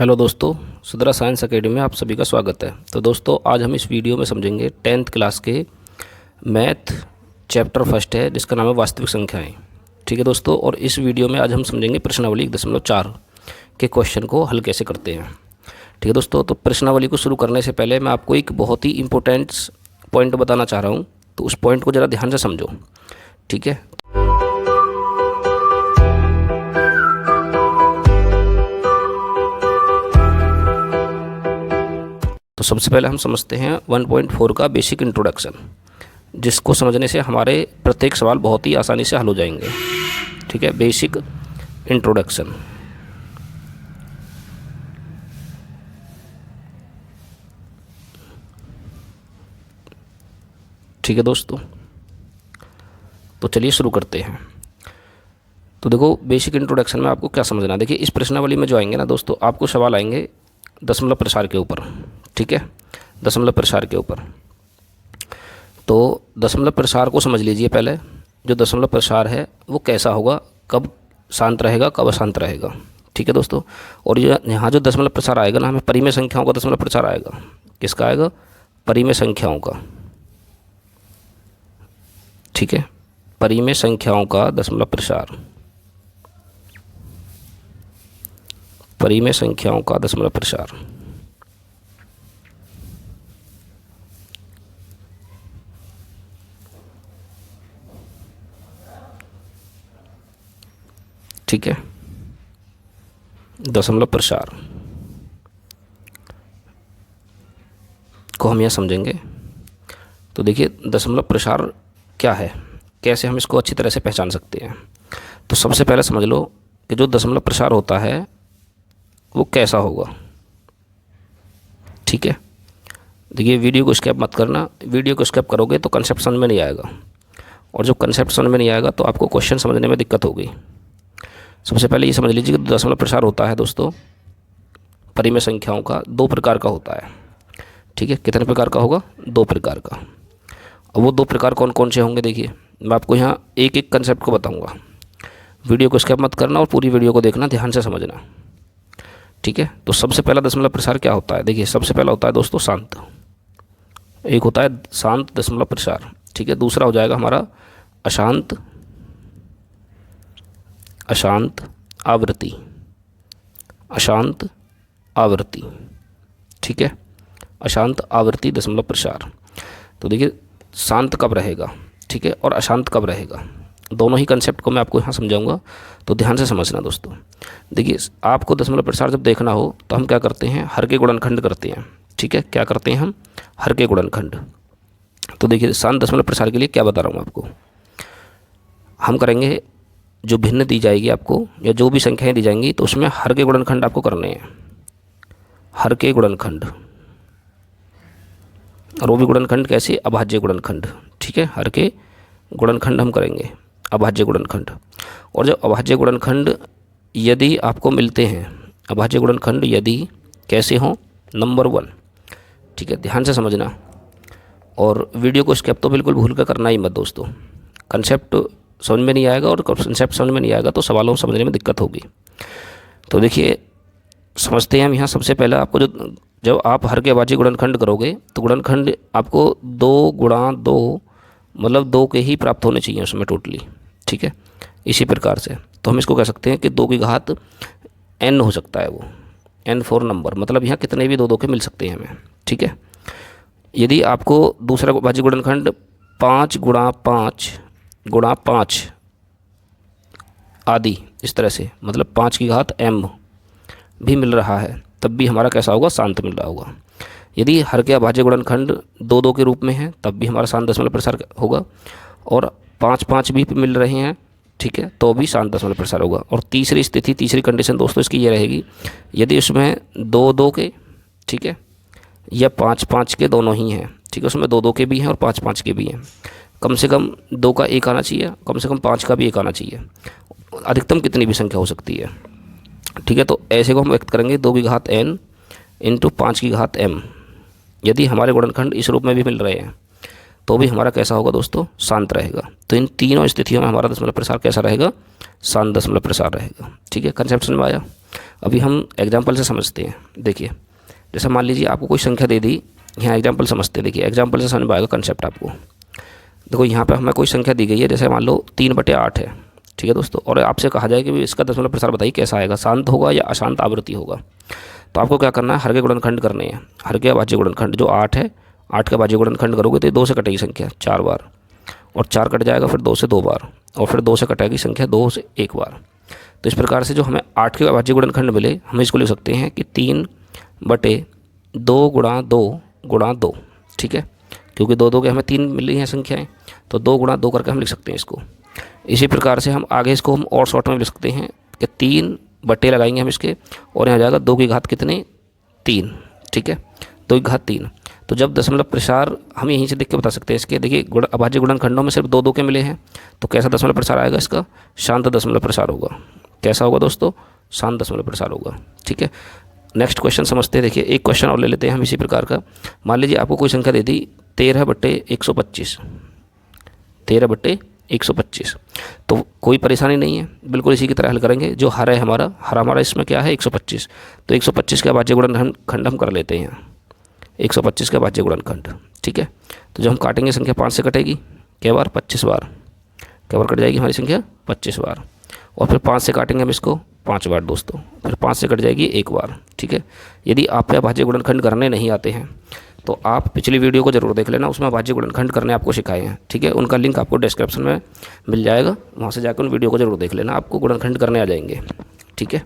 Hello दोस्तों, सुधरा science academy में आप सभी का स्वागत है। तो दोस्तों, आज हम इस वीडियो में समझेंगे 10th क्लास के मैथ चैप्टर फर्स्ट है, जिसका नाम है वास्तविक संख्याएं। ठीक है दोस्तों, और इस वीडियो में आज हम समझेंगे प्रश्नावली 1.4 के क्वेश्चन को हल कैसे करते हैं। ठीक है दोस्तों, तो प्रश्नावली को शुरू करने से पहले मैं आपको एक बहुत ही इंपॉर्टेंट पॉइंट बताना चाह रहा हूँ, तो उस पॉइंट को ज़रा ध्यान से समझो। ठीक है, तो सबसे पहले हम समझते हैं 1.4 का बेसिक इंट्रोडक्शन, जिसको समझने से हमारे प्रत्येक सवाल बहुत ही आसानी से हल हो जाएंगे। ठीक है, बेसिक इंट्रोडक्शन। ठीक है दोस्तों, तो चलिए शुरू करते हैं। तो देखो, बेसिक इंट्रोडक्शन में आपको क्या समझना है। देखिए, इस प्रश्नावली में जो आएंगे ना दोस्तों, आपको सवाल आएंगे दशमलव प्रसार के ऊपर। ठीक है, दशमलव प्रसार के ऊपर। तो दशमलव प्रसार को समझ लीजिए पहले। जो दशमलव प्रसार है वो कैसा होगा, कब शांत रहेगा, कब अशांत रहेगा। ठीक है दोस्तों, और यहाँ जो दशमलव प्रसार आएगा ना, हमें परिमेय संख्याओं का दशमलव प्रसार आएगा। किसका आएगा? परिमेय संख्याओं का। ठीक है, परिमेय संख्याओं का दशमलव प्रसार, परिमेय संख्याओं का दशमलव प्रसार। ठीक है, दशमलव प्रसार को हम यह समझेंगे। तो देखिए, दशमलव प्रसार क्या है, कैसे हम इसको अच्छी तरह से पहचान सकते हैं। तो सबसे पहले समझ लो कि जो दशमलव प्रसार होता है वो कैसा होगा। ठीक है, देखिए, वीडियो को स्किप मत करना। वीडियो को स्किप करोगे तो कंसेप्ट समझ में नहीं आएगा, और जब कंसेप्ट समझ में नहीं आएगा तो आपको क्वेश्चन समझने में दिक्कत होगी। सबसे पहले ये समझ लीजिए कि दशमलव प्रसार होता है दोस्तों, परिमेय संख्याओं का दो प्रकार का होता है। ठीक है, कितने प्रकार का होगा? दो प्रकार का। और वो दो प्रकार कौन कौन से होंगे, देखिए मैं आपको यहाँ एक एक कंसेप्ट को बताऊँगा। वीडियो को स्किप मत करना और पूरी वीडियो को देखना, ध्यान से समझना। ठीक है, तो सबसे पहला दशमलव प्रसार क्या होता है? देखिए, सबसे पहला होता है दोस्तों शांत। एक होता है शांत दशमलव प्रसार। ठीक है, दूसरा हो जाएगा हमारा अशांत, अशांत आवृत्ति, अशांत आवृत्ति। ठीक है, अशांत आवृत्ति दशमलव प्रसार। तो देखिए, शांत कब रहेगा, ठीक है, और अशांत कब रहेगा, दोनों ही कंसेप्ट को मैं आपको यहाँ समझाऊंगा, तो ध्यान से समझना दोस्तों। देखिए, आपको दशमलव प्रसार जब देखना हो तो हम क्या करते हैं? हर के गुणनखंड करते हैं। ठीक है, क्या करते हैं हम? हर के गुणनखंड। तो देखिए, शांत दशमलव प्रसार के लिए क्या बता रहा हूँ आपको, हम करेंगे जो भिन्न दी जाएगी आपको, या जो भी संख्याएं दी जाएंगी, तो उसमें हर के गुणनखंड आपको करने हैं। हर के गुणनखंड, और वो भी गुणनखंड कैसे? अभाज्य गुणनखंड। ठीक है, हर के गुणनखंड हम करेंगे, अभाज्य गुणनखंड। और जब अभाज्य गुणनखंड यदि आपको मिलते हैं, अभाज्य गुणनखंड यदि कैसे हों? नंबर 1। ठीक है, ध्यान से समझना, और वीडियो को स्किप तो बिल्कुल भूल कर करना ही मत दोस्तों। कंसेप्ट समझ में नहीं आएगा, और कंसेप्ट समझ में नहीं आएगा तो सवालों समझने में दिक्कत होगी। तो देखिए, समझते हैं हम यहाँ। सबसे पहले आपको जब आप हर के अभाज्य गुणनखंड करोगे तो गुणनखंड आपको 2 गुणा 2, मतलब 2 के ही प्राप्त होने चाहिए उसमें टोटली। ठीक है, इसी प्रकार से तो हम इसको कह सकते हैं कि 2 की घात n हो सकता है, वो n4 नंबर, मतलब यहाँ कितने भी 2 के मिल सकते हैं हमें। ठीक है, यदि आपको दूसरा अभाज्य गुणनखंड 5 गुणा 5 गुणा 5 आदि इस तरह से, मतलब 5 की घात m भी मिल रहा है, तब भी हमारा कैसा होगा? शांत मिल रहा होगा। यदि हर के अभाज्य गुणनखंड 2 के रूप में है, तब भी हमारा शांत दशमलव प्रसार होगा, और 5 भी मिल रहे हैं, ठीक है, तो भी शांत दशमलव प्रसार होगा। और तीसरी स्थिति, तीसरी कंडीशन दोस्तों इसकी ये रहेगी, यदि उसमें 2 के, ठीक है, या 5 के दोनों ही हैं। ठीक है, उसमें 2 के भी हैं और 5 के भी हैं। कम से कम 2 का 1 आना चाहिए, कम से कम 5 का भी 1 आना चाहिए। अधिकतम कितनी भी संख्या हो सकती है। ठीक है, तो ऐसे को हम व्यक्त करेंगे 2 की घात n इंटू 5 की घात m। यदि हमारे गुणनखंड इस रूप में भी मिल रहे हैं तो भी हमारा कैसा होगा दोस्तों? शांत रहेगा। तो इन तीनों स्थितियों में हमारा दशमलव प्रसार कैसा रहेगा? शांत दशमलव प्रसार रहेगा। ठीक है, कंसेप्ट समझ में आया? अभी हम एग्जाम्पल से समझते हैं। देखिए जैसे मान लीजिए आपको कोई संख्या दे दी, यहाँ एग्जाम्पल समझते हैं। देखिए एग्जाम्पल से समझ में आएगा कंसेप्ट आपको। देखो यहाँ पे हमें कोई संख्या दी गई है, जैसे मान लो 3/8 है, ठीक है दोस्तों, और आपसे कहा जाए कि इसका दशमलव प्रसार बताइए कैसा आएगा, शांत होगा या अशांत आवृत्ति होगा। तो आपको क्या करना है, हर के गुणनखंड करने हैं। हर के अभाज्य गुणनखंड जो 8 है, 8 का अभाज्य गुणनखंड करोगे तो 2 से कटेगी संख्या 4 बार, और 4 कट जाएगा फिर 2 से 2 बार, और फिर 2 से कटेगी संख्या 2 से 1 बार। तो इस प्रकार से जो हमें 8 के अभाज्य गुणनखंड मिले, हम इसको लिख सकते हैं कि 3/2 गुणा 2 गुणा 2, ठीक है, क्योंकि 2 के हमें 3 मिली हैं संख्याएं, तो 2 गुणा 2 करके हम लिख सकते हैं इसको। इसी प्रकार से हम आगे इसको हम और शॉर्ट में लिख सकते हैं कि 3 बट्टे लगाएंगे हम इसके, और यहाँ जाएगा 2 की घात कितने 3, ठीक है, 2 की घात 3। तो जब दशमलव प्रसार हम यहीं से देख के बता सकते हैं इसके। देखिए अभाज्य गुणनखंडों में सिर्फ 2 के मिले हैं, तो कैसा दशमलव प्रसार आएगा इसका, शांत दशमलव प्रसार होगा। कैसा होगा दोस्तों, शांत दशमलव प्रसार होगा, ठीक है। नेक्स्ट क्वेश्चन समझते हैं। देखिए एक क्वेश्चन और ले लेते हैं हम इसी प्रकार का। मान लीजिए आपको कोई संख्या दे दी 13/125, 13/125, तो कोई परेशानी नहीं है, बिल्कुल इसी की तरह हल करेंगे। जो हर है हमारा इसमें क्या है 125, तो 125 का अभाज्य गुणनखंड हम कर लेते हैं, 125 का अभाज्य गुणनखंड, ठीक है। तो जब हम काटेंगे संख्या 5 से कटेगी, क्या बार 25 बार, क्या बार कट जाएगी हमारी संख्या 25 बार, और फिर 5 से काटेंगे हम इसको 5 बार दोस्तों, फिर 5 से कट जाएगी 1 बार, ठीक है। यदि आप पे अभाज्य गुणनखंड करने नहीं आते हैं तो आप पिछली वीडियो को जरूर देख लेना, उसमें अभाज्य गुणनखंड करने आपको सिखाए हैं, ठीक है। उनका लिंक आपको डिस्क्रिप्शन में मिल जाएगा, वहाँ से जाकर उन वीडियो को जरूर देख लेना, आपको गुणनखंड करने आ जाएंगे, ठीक है।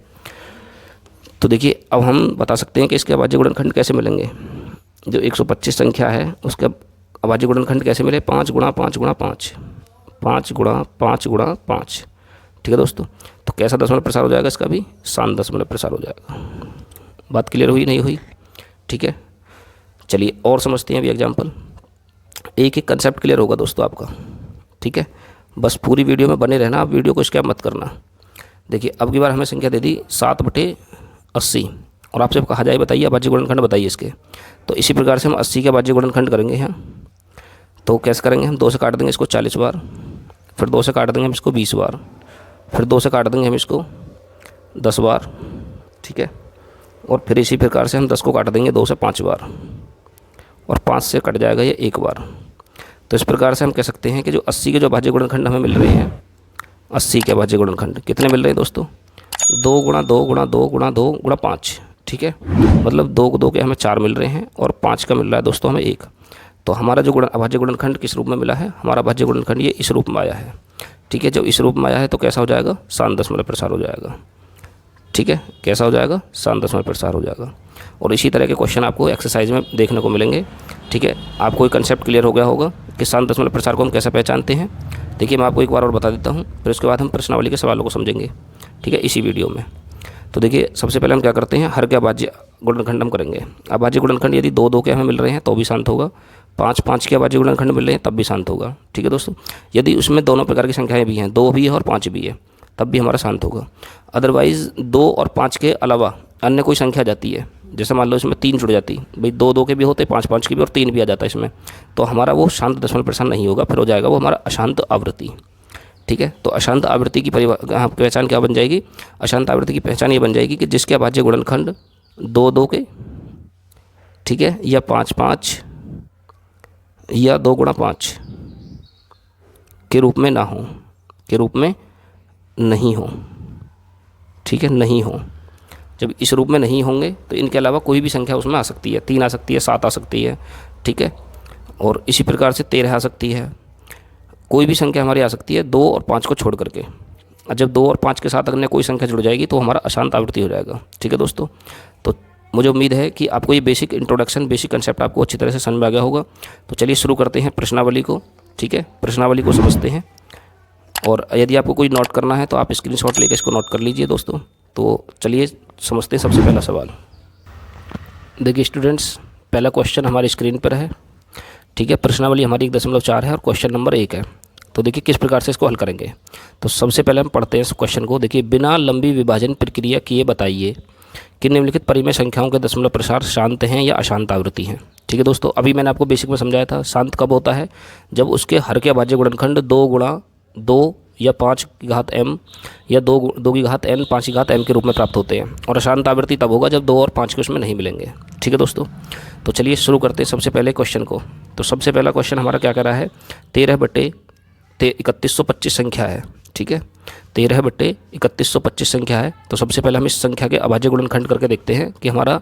तो देखिए अब हम बता सकते हैं कि इसके अभाज्य गुणनखंड कैसे मिलेंगे। जो 125 संख्या है उसका अभाज्य गुणनखंड कैसे मिले, 5 गुणा 5 गुणा 5, 5 गुणा 5 गुणा 5, ठीक है दोस्तों। तो कैसा दशमलव प्रसार हो जाएगा इसका भी, शांत दशमलव प्रसार हो जाएगा। बात क्लियर हुई नहीं हुई, ठीक है। चलिए और समझते हैं अभी एग्जाम्पल। एक एक कंसेप्ट क्लियर होगा दोस्तों आपका, ठीक है। बस पूरी वीडियो में बने रहना, आप वीडियो को स्किप मत करना। देखिए अब की बार हमें संख्या दे दी 7/80, और आपसे कहा जाए बताइए अभाज्य गुणनखंड बताइए इसके। तो इसी प्रकार से हम 80 के अभाज्य गुणनखंड करेंगे यहाँ। तो कैसे करेंगे, हम 2 से काट देंगे इसको 40 बार, फिर 2 से काट देंगे हम इसको 20 बार, फिर 2 से काट देंगे हम इसको 10 बार, ठीक है। और फिर इसी प्रकार से हम 10 को काट देंगे 2 से 5 बार, और 5 से कट जाएगा ये 1 बार। तो इस प्रकार से हम कह सकते हैं कि जो 80 के जो अभाज्य गुणनखंड हमें मिल रहे हैं, 80 के अभाज्य गुणनखंड कितने मिल रहे हैं दोस्तों, 2 गुणा 2 गुणा 2 गुणा 2 गुणा 5, ठीक है। मतलब 2 के हमें 4 मिल रहे हैं, और 5 का मिल रहा है दोस्तों हमें 1। तो हमारा जो अभाज्य गुणनखंड किस रूप में मिला है, हमारा अभाज्य गुणनखंड ये इस रूप में आया है, ठीक है। जब इस रूप में आया है तो कैसा हो जाएगा, शांत दशमलव प्रसार हो जाएगा, ठीक है। कैसा हो जाएगा, शांत दशमलव प्रसार हो जाएगा। और इसी तरह के क्वेश्चन आपको एक्सरसाइज में देखने को मिलेंगे, ठीक है। आपको एक कंसेप्ट क्लियर हो गया होगा कि शांत दशमलव प्रसार को हम कैसे पहचानते हैं। देखिए मैं आपको एक बार और बता देता हूँ, फिर उसके बाद हम प्रश्नावली के सवालों को समझेंगे, ठीक है, इसी वीडियो में। तो देखिए सबसे पहले हम क्या करते हैं, हर के अभाज्य गुणनखंड हम करेंगे। अभाज्य गुणनखंड यदि 2 के हमें मिल रहे हैं तो भी शांत होगा, 5 के अभाज्य गुणनखंड मिल रहे हैं तब भी शांत होगा, ठीक है दोस्तों। यदि उसमें दोनों प्रकार की संख्याएं भी हैं, 2 भी है और 5 भी है, तब भी हमारा शांत होगा। अदरवाइज़ 2 और 5 के अलावा अन्य कोई संख्या जाती है, जैसे मान लो इसमें 3 जुड़ जाती, भाई 2 के भी होते, 5 के भी, और 3 भी आ जाता है इसमें, तो हमारा वो शांत दशमलव प्रसार नहीं होगा, फिर हो जाएगा वो हमारा अशांत आवृत्ति, ठीक है। तो अशांत आवृत्ति की पहचान क्या बन जाएगी, अशांत आवृत्ति की पहचान ये बन जाएगी कि जिसके अभाज्य गुणनखंड 2 के, ठीक है, या 5 या 2 गुणा 5 के रूप में ना हो, के रूप में नहीं हो, ठीक है, नहीं हो। जब इस रूप में नहीं होंगे तो इनके अलावा कोई भी संख्या उसमें आ सकती है, 3 आ सकती है, 7 आ सकती है, ठीक है। और इसी प्रकार से 13 आ सकती है, कोई भी संख्या हमारी आ सकती है 2 और 5 को छोड़ करके। और जब 2 और 5 के साथ अन्य कोई संख्या जुड़ जाएगी तो हमारा अशांत आवृत्ति हो जाएगा, ठीक है दोस्तों। तो मुझे उम्मीद है कि आपको ये बेसिक इंट्रोडक्शन, बेसिक कंसेप्ट आपको अच्छी तरह से समझ में आ गया होगा। तो चलिए शुरू करते हैं प्रश्नावली को, ठीक है। प्रश्नावली को समझते हैं, और यदि आपको कोई नोट करना है तो आप स्क्रीनशॉट लेकर इसको नोट कर लीजिए दोस्तों। तो चलिए समझते हैं सबसे पहला सवाल। देखिए स्टूडेंट्स, पहला क्वेश्चन हमारी स्क्रीन पर है, ठीक है। प्रश्नावली हमारी 1.4 है और क्वेश्चन नंबर 1 है। तो देखिए किस प्रकार से इसको हल करेंगे। तो सबसे पहले हम पढ़ते हैं इस क्वेश्चन को। देखिए, बिना लंबी विभाजन प्रक्रिया किए बताइए कि निम्नलिखित परिमेय संख्याओं के दशमलव प्रसार शांत हैं या अशांत आवृत्ति हैं, ठीक है दोस्तों। अभी मैंने आपको बेसिक में समझाया था, शांत कब होता है, जब उसके हर के अभाज्य गुणनखंड 2 गुणा 2 या 5 की घात m या 2 की घात n 5 की घात m के रूप में प्राप्त होते हैं। और अशांत आवृत्ति तब होगा जब 2 और 5 के उसमें नहीं मिलेंगे। ठीक है दोस्तों, तो चलिए शुरू करते हैं सबसे पहले क्वेश्चन को। तो सबसे पहला क्वेश्चन हमारा क्या कह रहा है, 13/3125 संख्या है। ठीक है, 13/3125 संख्या है। तो सबसे पहले हम इस संख्या के अभाज्य गुणनखंड करके देखते हैं कि हमारा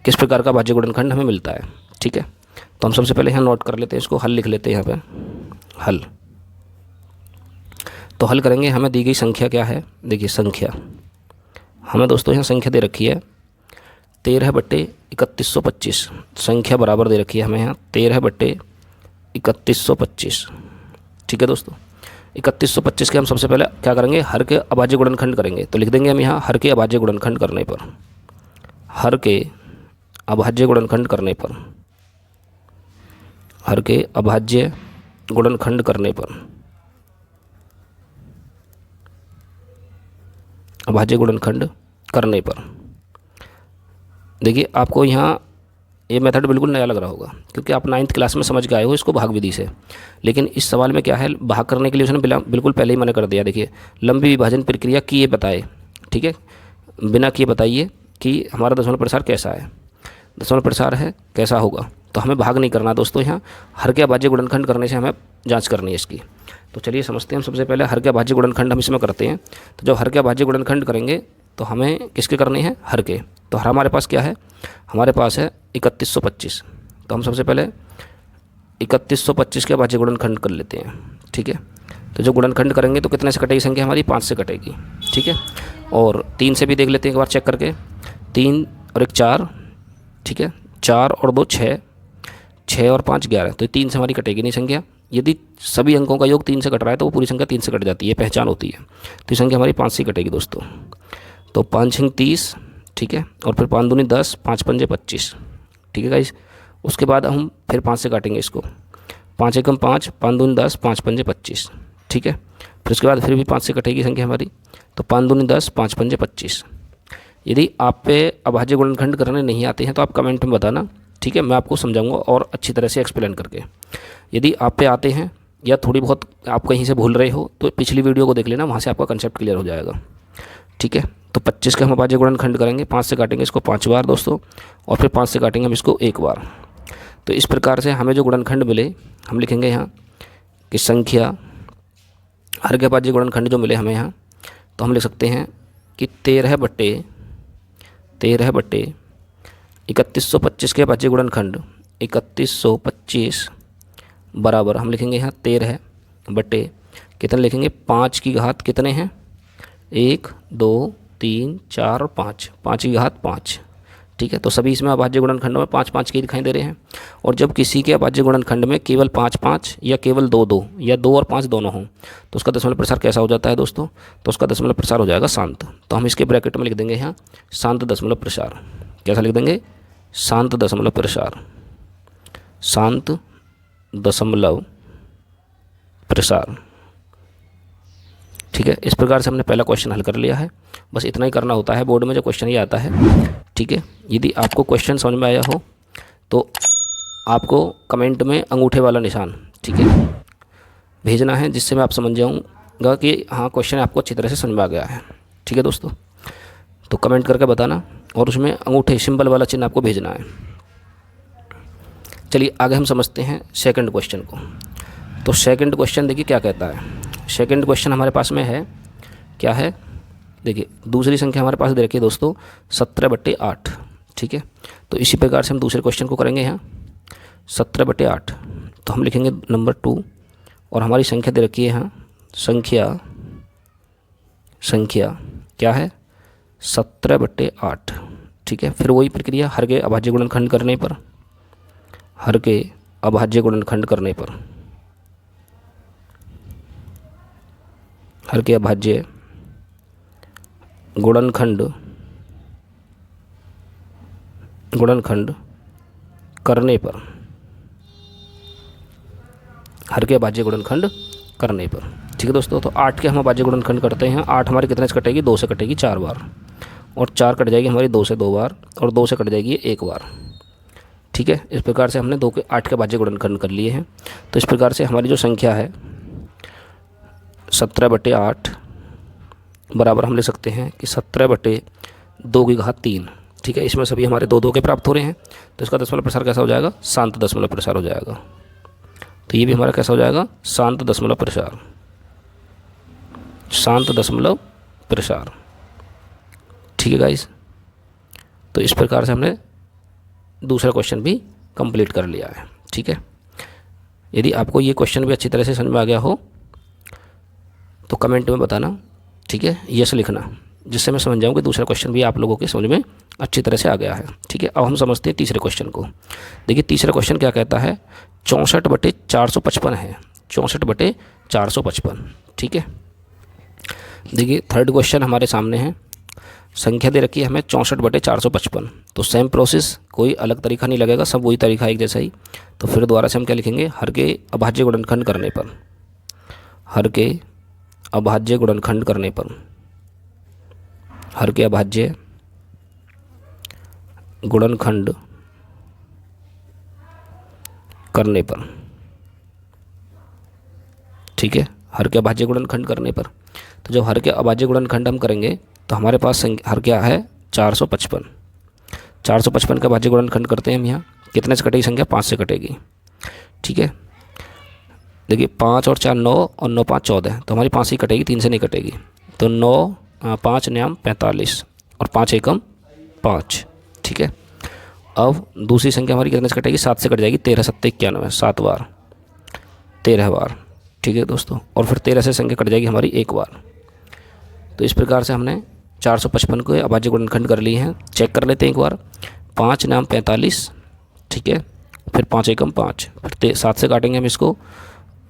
किस प्रकार का अभाज्य गुणनखंड हमें मिलता है। ठीक है, तो हम सबसे पहले यहाँ नोट कर लेते हैं, इसको हल लिख लेते हैं यहाँ पे हल। तो हल करेंगे, हमें दी गई संख्या क्या है, देखिए संख्या हमें दोस्तों यहाँ संख्या दे रखी है 13/3125। संख्या बराबर दे रखी है हमें यहाँ 13/3125। ठीक है दोस्तों, 3125 के हम सबसे पहले क्या करेंगे, हर के अभाज्य गुणनखंड करेंगे। तो लिख देंगे हम यहाँ हर के अभाज्य गुणनखंड करने पर, हर के अभाज्य गुणनखंड करने पर, हर के अभाज्य गुणनखंड करने पर, अभाज्य गुणनखंड करने पर। देखिए आपको यहाँ ये मेथड बिल्कुल नया लग रहा होगा क्योंकि आप 9th क्लास में समझ के आए हो इसको भाग विधि से। लेकिन इस सवाल में क्या है, भाग करने के लिए उसने बिल्कुल पहले ही मना कर दिया। देखिए लंबी विभाजन प्रक्रिया किए बताए, ठीक है, बिना किए बताइए कि हमारा दशमलव प्रसार कैसा है, दशमलव प्रसार है कैसा होगा। तो हमें भाग नहीं करना दोस्तों, यहाँ हर के अभाज्य गुणनखंड करने से हमें जांच करनी है इसकी। तो चलिए समझते हैं हम सबसे पहले हर के अभाज्य गुणनखंड हम इसमें करते हैं। तो जब हर के अभाज्य गुणनखंड करेंगे तो हमें किसके करने हैं, हर के। तो हर हमारे पास क्या है, हमारे पास है 3125। तो हम सबसे पहले 3125 के अभाज्य गुणनखंड कर लेते हैं। ठीक है, तो जो गुणनखंड करेंगे तो कितने से कटेगी संख्या हमारी, 5 से कटेगी। ठीक है, और 3 से भी देख लेते हैं एक बार चेक करके, 3 और 1 4, ठीक है, 4 और 2 6, 6 और 5 11। तो 3 से हमारी कटेगी नहीं संख्या। यदि सभी अंकों का योग 3 से कट रहा है तो वो पूरी संख्या 3 से कट जाती है, पहचान होती है। तो ये संख्या हमारी 5 से कटेगी दोस्तों। तो 5 6 30, ठीक है, और फिर 5 दूनी 10, 5 पंजे 25। ठीक है गाइस, उसके बाद हम फिर 5 से काटेंगे इसको, 5 एकम 5, 5 दूनी 10, 5 पंजे 25। ठीक है, फिर उसके बाद फिर भी 5 से कटेगी संख्या हमारी, तो 5 दूनी 10, 5 पंजे 25। यदि आप पे अभाज्य गुणनखंड करने नहीं आते हैं तो आप कमेंट में बताना। ठीक है, मैं आपको समझाऊंगा और अच्छी तरह से एक्सप्लेन करके। यदि आप पे आते हैं या थोड़ी बहुत आप कहीं से भूल रहे हो तो पिछली वीडियो को देख लेना, वहाँ से आपका कंसेप्ट क्लियर हो जाएगा। ठीक है, तो 25 का हम अभाज्य गुणनखंड करेंगे, 5 से काटेंगे इसको 5 बार दोस्तों, और फिर 5 से काटेंगे हम इसको 1 बार। तो इस प्रकार से हमें जो गुणनखंड मिले हम लिखेंगे यहाँ कि संख्या हर के अभाज्य गुणनखंड जो मिले हमें यहाँ, तो हम लिख सकते हैं कि 13/3125 के अभाज्य गुणनखंड 3125 बराबर हम लिखेंगे यहाँ 13 बटे कितने लिखेंगे, 5 की घात कितने हैं, 1 2 3 4 और 5, 5 की घात 5। ठीक है, तो सभी इसमें अभाज्य गुणनखंडों में 5 5 के दिखाई दे रहे हैं। और जब किसी के अभाज्य गुणनखंड में केवल 5 5 या केवल 2 2 या 2 और 5 दोनों हों तो उसका दशमलव प्रसार कैसा हो जाता है दोस्तों, तो उसका दशमलव प्रसार हो जाएगा शांत। तो हम इसके ब्रैकेट में लिख देंगे यहाँ शांत दशमलव प्रसार। कैसा लिख देंगे, शांत दशमलव प्रसार, शांत दशमलव प्रसार। ठीक है, इस प्रकार से हमने पहला क्वेश्चन हल कर लिया है। बस इतना ही करना होता है, बोर्ड में जो क्वेश्चन ये आता है। ठीक है, यदि आपको क्वेश्चन समझ में आया हो तो आपको कमेंट में अंगूठे वाला निशान, ठीक है, भेजना है, जिससे मैं आप समझ जाऊँगा कि हाँ क्वेश्चन आपको अच्छी तरह से समझ में आ गया है। ठीक है दोस्तों, तो कमेंट करके बताना और उसमें अंगूठे सिंबल वाला चिन्ह आपको भेजना है। चलिए आगे हम समझते हैं सेकंड क्वेश्चन को। तो सेकंड क्वेश्चन देखिए क्या कहता है। सेकंड क्वेश्चन हमारे पास में है, क्या है, देखिए दूसरी संख्या हमारे पास दे रखी है दोस्तों 17/8। ठीक है, तो इसी प्रकार से हम दूसरे क्वेश्चन को करेंगे यहाँ 17/8। तो हम लिखेंगे नंबर 2 और हमारी संख्या दे रखी है यहाँ संख्या क्या है 17/8। ठीक है, फिर वही प्रक्रिया हर के अभाज्य गुणनखंड करने पर, हर के अभाज्य गुणनखंड करने पर, हर के अभाज्य गुणनखंड करने पर, हर के अभाज्य गुणनखंड करने पर। ठीक है दोस्तों, तो 8 के हम अभाज्य गुणनखंड करते हैं। 8 हमारी कितने से कटेगी, 2 से कटेगी 4 बार, और 4 कट जाएगी हमारी 2 से 2 बार, और 2 से कट जाएगी 1 बार। ठीक है, इस प्रकार से हमने 8 के अभाज्य गुणनखंड कर लिए हैं। तो इस प्रकार से हमारी जो संख्या है 17/8 बराबर हम ले सकते हैं कि 17/2 ठीक है। इसमें सभी हमारे 2 के प्राप्त हो रहे हैं, तो इसका दशमलव प्रसार कैसा हो जाएगा? शांत दशमलव प्रसार हो जाएगा। तो ये भी हमारा कैसा हो जाएगा? शांत दशमलव प्रसार, शांत दशमलव प्रसार। ठीक है गाइस, तो इस प्रकार से हमने दूसरा क्वेश्चन भी कंप्लीट कर लिया है। ठीक है, यदि आपको ये क्वेश्चन भी अच्छी तरह से समझ में आ गया हो तो कमेंट में बताना। ठीक है, यस लिखना, जिससे मैं समझ जाऊँ कि दूसरा क्वेश्चन भी आप लोगों के समझ में अच्छी तरह से आ गया है। ठीक है, अब हम समझते हैं तीसरे क्वेश्चन को। देखिए तीसरा क्वेश्चन क्या कहता है? 64/455 है, 64/455। ठीक है, देखिए थर्ड क्वेश्चन हमारे सामने है। संख्या दे रखी है हमें 64/455। तो सेम प्रोसेस, कोई अलग तरीका नहीं लगेगा, सब वही तरीका एक जैसा ही। तो फिर दोबारा से हम क्या लिखेंगे? हर के अभाज्य गुणनखंड करने पर, हर के अभाज्य गुणनखंड करने पर, हर के अभाज्य गुणनखंड करने पर। ठीक है, हर के अभाज्य गुणनखंड करने पर। तो जब हर के अभाज्य गुणनखंड हम करेंगे तो हमारे पास हर क्या है? 455। 455 का अभाज्य गुणनखंड करते हैं हम। यहाँ कितने से कटेगी संख्या? 5 से कटेगी। ठीक है, देखिए 5 और 4 9 और 9 5 14, तो हमारी 5 ही कटेगी, 3 से नहीं कटेगी। तो 9 5 9 45 और 5 एकम 5। ठीक है, अब दूसरी संख्या हमारी कितने से कटेगी? 7 से कट जाएगी। 13 7 91, 7 बार, 13 बार। ठीक है दोस्तों, और फिर 13 से संख्या कट जाएगी हमारी 1 बार। तो इस प्रकार से हमने 455 को अभाज्य गुणनखंड कर लिए हैं। चेक कर लेते हैं एक बार। 5 9 45, ठीक है, फिर 5 एकम 5, फिर 7 से काटेंगे हम इसको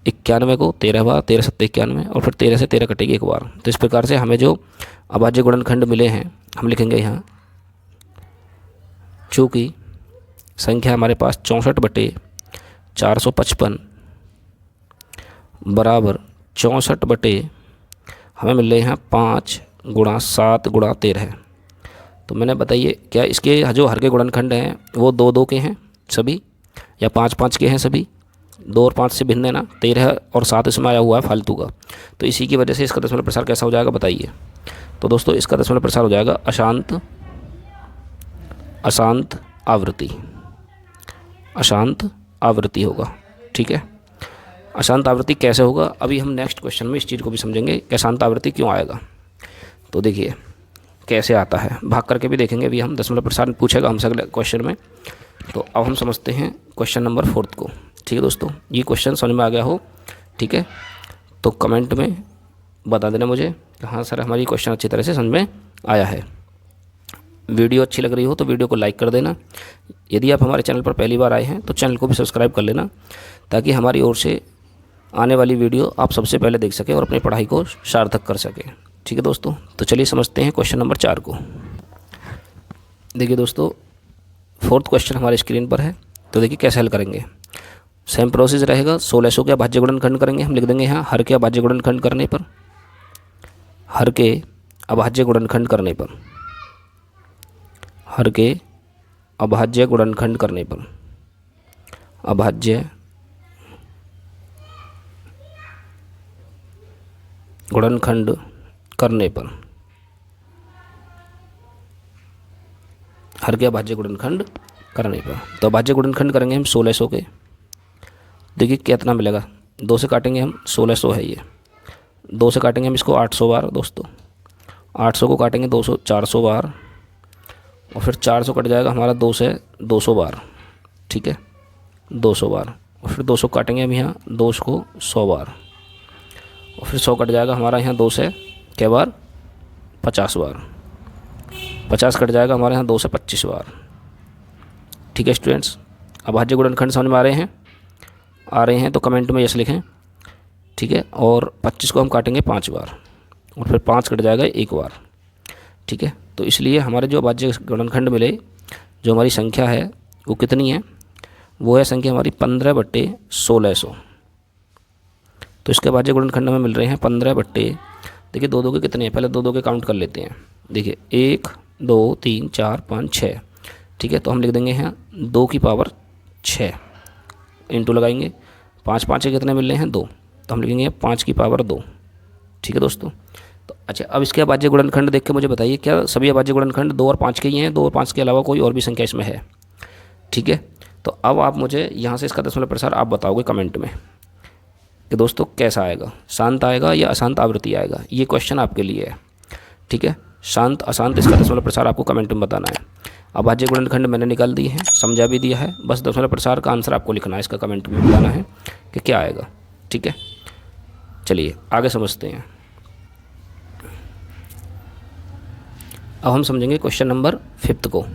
91 को 13 बार, 13 7 91, और फिर 13 से 13 कटेगी 1 बार। तो इस प्रकार से हमें जो अभाज्य गुणनखंड मिले हैं हम लिखेंगे यहाँ, चूँकि संख्या हमारे पास 64/455 बराबर 64 हमें मिल रहे हैं 5 × 7 × 13। तो मैंने बताइए क्या इसके जो हर के गुणनखंड हैं वो 2 2 के हैं सभी, या 5 5 के हैं सभी? 2 और 5 से भिन्न है ना, 13 और 7 इसमें आया हुआ है फालतू का। तो इसी की वजह से इसका दशमलव प्रसार कैसा हो जाएगा बताइए? तो दोस्तों इसका दशमलव प्रसार हो जाएगा अशांत आवृत्ति, अशांत आवृत्ति होगा। ठीक है, अशांत आवृत्ति कैसे होगा अभी हम नेक्स्ट क्वेश्चन में इस चीज़ को भी समझेंगे कि अशांत आवृत्ति क्यों आएगा। तो देखिए कैसे आता है, भाग करके भी देखेंगे। अभी हम दशमलव प्रसार पूछेगा हमसे अगले क्वेश्चन में। तो अब हम समझते हैं क्वेश्चन नंबर 4 को। ठीक है दोस्तों, ये क्वेश्चन समझ में आ गया हो? ठीक है, तो कमेंट में बता देना मुझे कि हाँ सर हमारी क्वेश्चन अच्छी तरह से समझ में आया है। वीडियो अच्छी लग रही हो तो वीडियो को लाइक कर देना। यदि आप हमारे चैनल पर पहली बार आए हैं तो चैनल को भी सब्सक्राइब कर लेना, ताकि हमारी ओर से आने वाली वीडियो आप सबसे पहले देख सकें और अपनी पढ़ाई को सार्थक कर सकें। ठीक है दोस्तों, तो चलिए समझते हैं क्वेश्चन नंबर 4 को। देखिए दोस्तों 4th क्वेश्चन हमारे स्क्रीन पर है। तो देखिए कैसे हल करेंगे। सेम प्रोसेस रहेगा। 1600 के अभाज्य गुणनखंड करेंगे। हम लिख देंगे यहाँ हर के अभाज्य गुणनखंड करने पर, हर के अभाज्य गुणनखंड करने पर, हर के अभाज्य गुणनखंड करने पर, अभाज्य गुणनखंड करने पर, हर के अभाज्य गुणनखंड करने पर। तो अभाज्य गुणनखंड करेंगे हम 1600 के। देखिए कितना मिलेगा, 2 से काटेंगे हम, 1600 है ये, 2 से काटेंगे हम इसको 800 बार दोस्तों, 800 को काटेंगे 200 400 बार, और फिर 400 कट जाएगा हमारा 2 से 200 बार। ठीक है, 200 बार, और फिर 200 काटेंगे हम यहाँ 2 को 100 बार, और फिर 100 कट जाएगा हमारा यहाँ 2 से क्या बार? 50 बार, 50 कट जाएगा हमारे यहाँ 2 से 25 बार। ठीक है स्टूडेंट्स, अभाज्य गुणनखंड समझ में आ रहे हैं तो कमेंट में यस लिखें। ठीक है, और 25 को हम काटेंगे 5 बार, और फिर 5 कट जाएगा 1 बार। ठीक है, तो इसलिए हमारे जो अभाज्य गुणनखंड मिले, जो हमारी संख्या है वो कितनी है? वो है संख्या हमारी 15/1600। तो इसके अभाज्य गुणनखंड में मिल रहे हैं 15/, देखिए 2 2 के कितने हैं, पहले 2 2 के काउंट कर लेते हैं। देखिए 1 2 3 4 5 6। ठीक है, तो हम लिख देंगे यहाँ 2 की पावर 6 इंटू लगाएंगे, 5 5 के कितने मिल रहे हैं? 2, तो हम लिखेंगे 5 की पावर 2। ठीक है दोस्तों। तो अच्छा, अब इसके अभाज्य गुणनखंड देख के मुझे बताइए, क्या सभी अभाज्य गुणनखंड 2 और 5 के ही हैं? 2 और 5 के अलावा कोई और भी संख्या इसमें है? ठीक है, तो अब आप मुझे यहाँ से इसका दशमलव प्रसार आप बताओगे कमेंट में कि दोस्तों कैसा आएगा, शांत आएगा या अशांत आवृत्ति आएगा। ये क्वेश्चन आपके लिए है, ठीक है। शांत अशांत इसका दशमलव प्रसार आपको कमेंट में बताना है। अभाज्य गुणनखंड मैंने निकाल दिए हैं, समझा भी दिया है, बस दशमलव प्रसार का आंसर आपको लिखना है, इसका कमेंट में बताना है कि क्या आएगा, ठीक है। चलिए आगे समझते हैं। अब हम समझेंगे क्वेश्चन नंबर 5 को,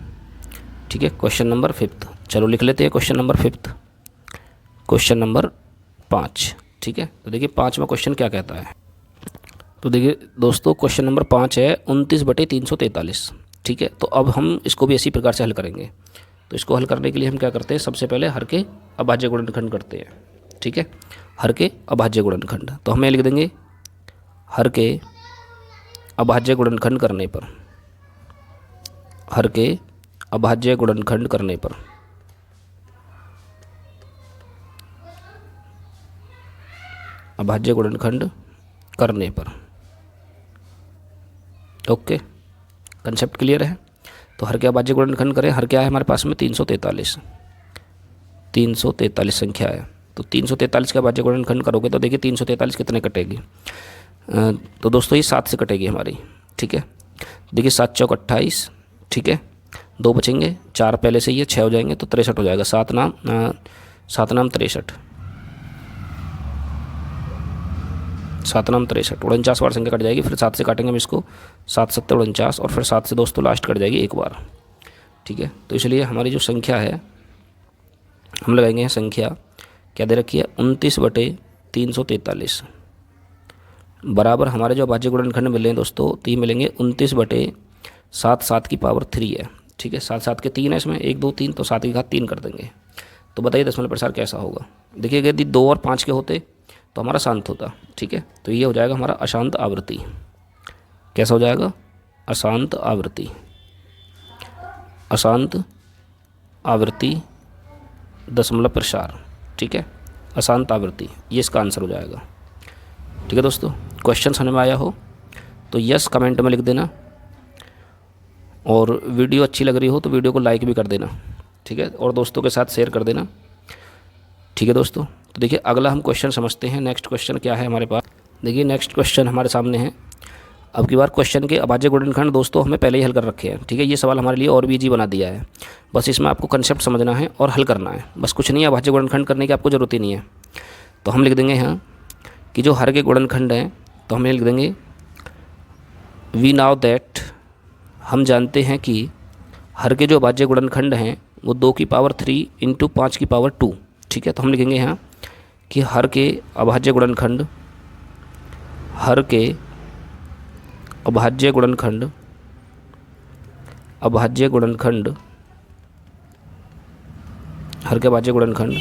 ठीक है। क्वेश्चन नंबर 5, चलो लिख लेते हैं क्वेश्चन नंबर 5, क्वेश्चन नंबर 5, ठीक है। तो देखिए 5वां क्वेश्चन क्या कहता है। तो देखिए दोस्तों क्वेश्चन नंबर 5 है 29/343, ठीक है। तो अब हम इसको भी इसी प्रकार से हल करेंगे। तो इसको हल करने के लिए हम क्या करते हैं, सबसे पहले हर के अभाज्य गुणनखंड करते हैं, ठीक है। हर के अभाज्य गुणनखंड, तो हमें लिख देंगे हर के अभाज्य गुणनखंड करने पर, हर के अभाज्य गुणनखंड करने पर, अभाज्य गुणनखंड करने पर, ओके। कंसेप्ट क्लियर है। तो हर के अभाज्य गुणनखंड करें, हर क्या है हमारे पास में 343, 343 संख्या है। तो 343 का अभाज्य गुणनखंड करोगे तो देखिए 343 कितने कटेगी, तो दोस्तों ये 7 से कटेगी हमारी, ठीक है। देखिए 7 चौक 28, ठीक है। 2 बचेंगे, 4 पहले से ही है, 6 हो जाएंगे तो 63 हो जाएगा। 7 नाम 63, 7 नाम 63, 49 बार संख्या कट जाएगी, फिर 7 से काटेंगे हम इसको, 7 7 49 और फिर 7 से दोस्तों लास्ट कट जाएगी एक बार, ठीक है। तो इसलिए हमारी जो संख्या है हम लगाएंगे यहाँ संख्या क्या दे रखी है 29/343 बराबर हमारे जो अभाज्य गुणनखंड मिले हैं दोस्तों, तो ये मिलेंगे 29/7 7 की पावर 3 है, ठीक है। 7 7 के 3 है इसमें, 1 2 3, तो 7 की घात 3 कर देंगे। तो बताइए दशमलव प्रसार कैसा होगा। देखिए यदि 2 और 5 के होते तो हमारा शांत होता, ठीक है। तो ये हो जाएगा हमारा अशांत आवृत्ति। कैसा हो जाएगा, अशांत आवृत्ति, अशांत आवृत्ति दशमलव प्रसार, ठीक है। अशांत आवृत्ति, ये इसका आंसर हो जाएगा, ठीक है दोस्तों। क्वेश्चन समझ में आया हो तो यस कमेंट में लिख देना, और वीडियो अच्छी लग रही हो तो वीडियो को लाइक भी कर देना, ठीक है, और दोस्तों के साथ शेयर कर देना, ठीक है दोस्तों। तो देखिए अगला हम क्वेश्चन समझते हैं। नेक्स्ट क्वेश्चन क्या है हमारे पास, देखिए नेक्स्ट क्वेश्चन हमारे सामने है। अब की बार क्वेश्चन के अभाज्य गुणनखंड दोस्तों हमें पहले ही हल कर रखे हैं, ठीक है। ये सवाल हमारे लिए और भी इजी बना दिया है, बस इसमें आपको कंसेप्ट समझना है और हल करना है, बस कुछ नहीं है। अभाज्य गुणनखंड करने की आपको ज़रूरत ही नहीं है। तो हम लिख देंगे यहाँ कि जो हर के गुणनखंड हैं, तो हमें लिख देंगे वी नाउ दैट, हम जानते हैं कि हर के जो अभाज्य गुणनखंड हैं वो 2 की पावर 3 इंटू 5 की पावर 2, ठीक है। तो हम लिखेंगे यहाँ कि हर के अभाज्य गुणनखंड, हर के अभाज्य गुणनखंड, अभाज्य गुणनखंड, हर के अभाज्य गुणनखंड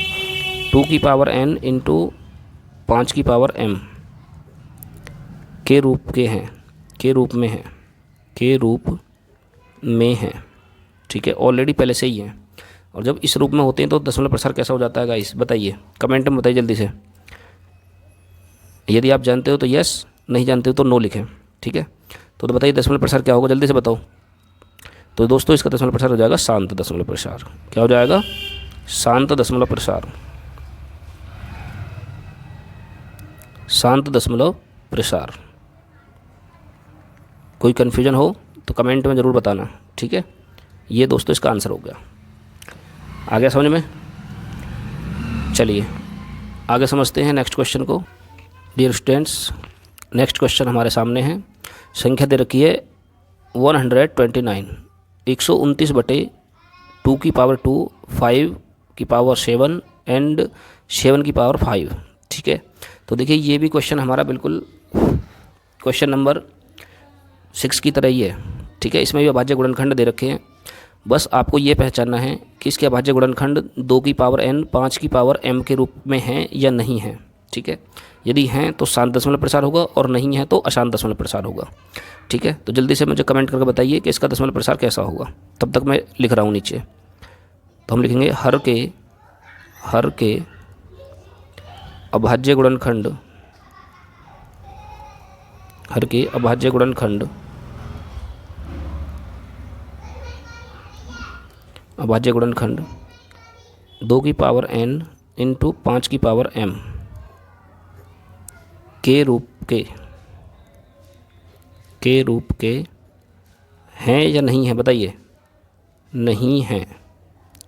2 की पावर n इंटू 5 की पावर m के रूप के हैं, के रूप में हैं, के रूप में हैं, ठीक है। ऑलरेडी पहले से ही हैं, और जब इस रूप में होते हैं तो दशमलव प्रसार कैसा हो जाता है गाइस, बताइए कमेंट में बताइए जल्दी से। यदि आप जानते हो तो यस, नहीं जानते हो तो नो लिखें, ठीक है। तो बताइए दशमलव प्रसार क्या होगा, जल्दी से बताओ। तो दोस्तों इसका दशमलव प्रसार हो जाएगा शांत दशमलव प्रसार। क्या हो जाएगा, शांत दशमलव प्रसार, शांत दशमलव प्रसार। कोई कन्फ्यूजन हो तो कमेंट में ज़रूर बताना, ठीक है। ये दोस्तों इसका आंसर हो गया। आ गया समझ में। चलिए आगे समझते हैं नेक्स्ट क्वेश्चन को। डियर स्टूडेंट्स, नेक्स्ट क्वेश्चन हमारे सामने है। संख्या दे रखी है 129, 129/2 की पावर 2, 5 की पावर 7 एंड 7 की पावर 5, ठीक है। तो देखिए ये भी क्वेश्चन हमारा बिल्कुल क्वेश्चन नंबर 6 की तरह ही है, ठीक है। इसमें भी अभाज्य गुणनखंड दे रखे हैं, बस आपको ये पहचानना है कि इसके अभाज्य गुणनखंड 2 की पावर n 5 की पावर m के रूप में हैं या नहीं हैं, ठीक है। यदि हैं तो शांत दशमलव प्रसार होगा, और नहीं है तो अशांत दशमलव प्रसार होगा, ठीक है। तो जल्दी से मुझे कमेंट करके बताइए कि इसका दशमलव प्रसार कैसा होगा। तब तक मैं लिख रहा हूँ नीचे। तो हम लिखेंगे हर के अभाज्य गुणनखंड, हर के अभाज्य गुणनखंड अभाज्य गुणनखंड 2 की पावर n इंटू 5 की पावर m के रूप के हैं या नहीं है, बताइए। नहीं है।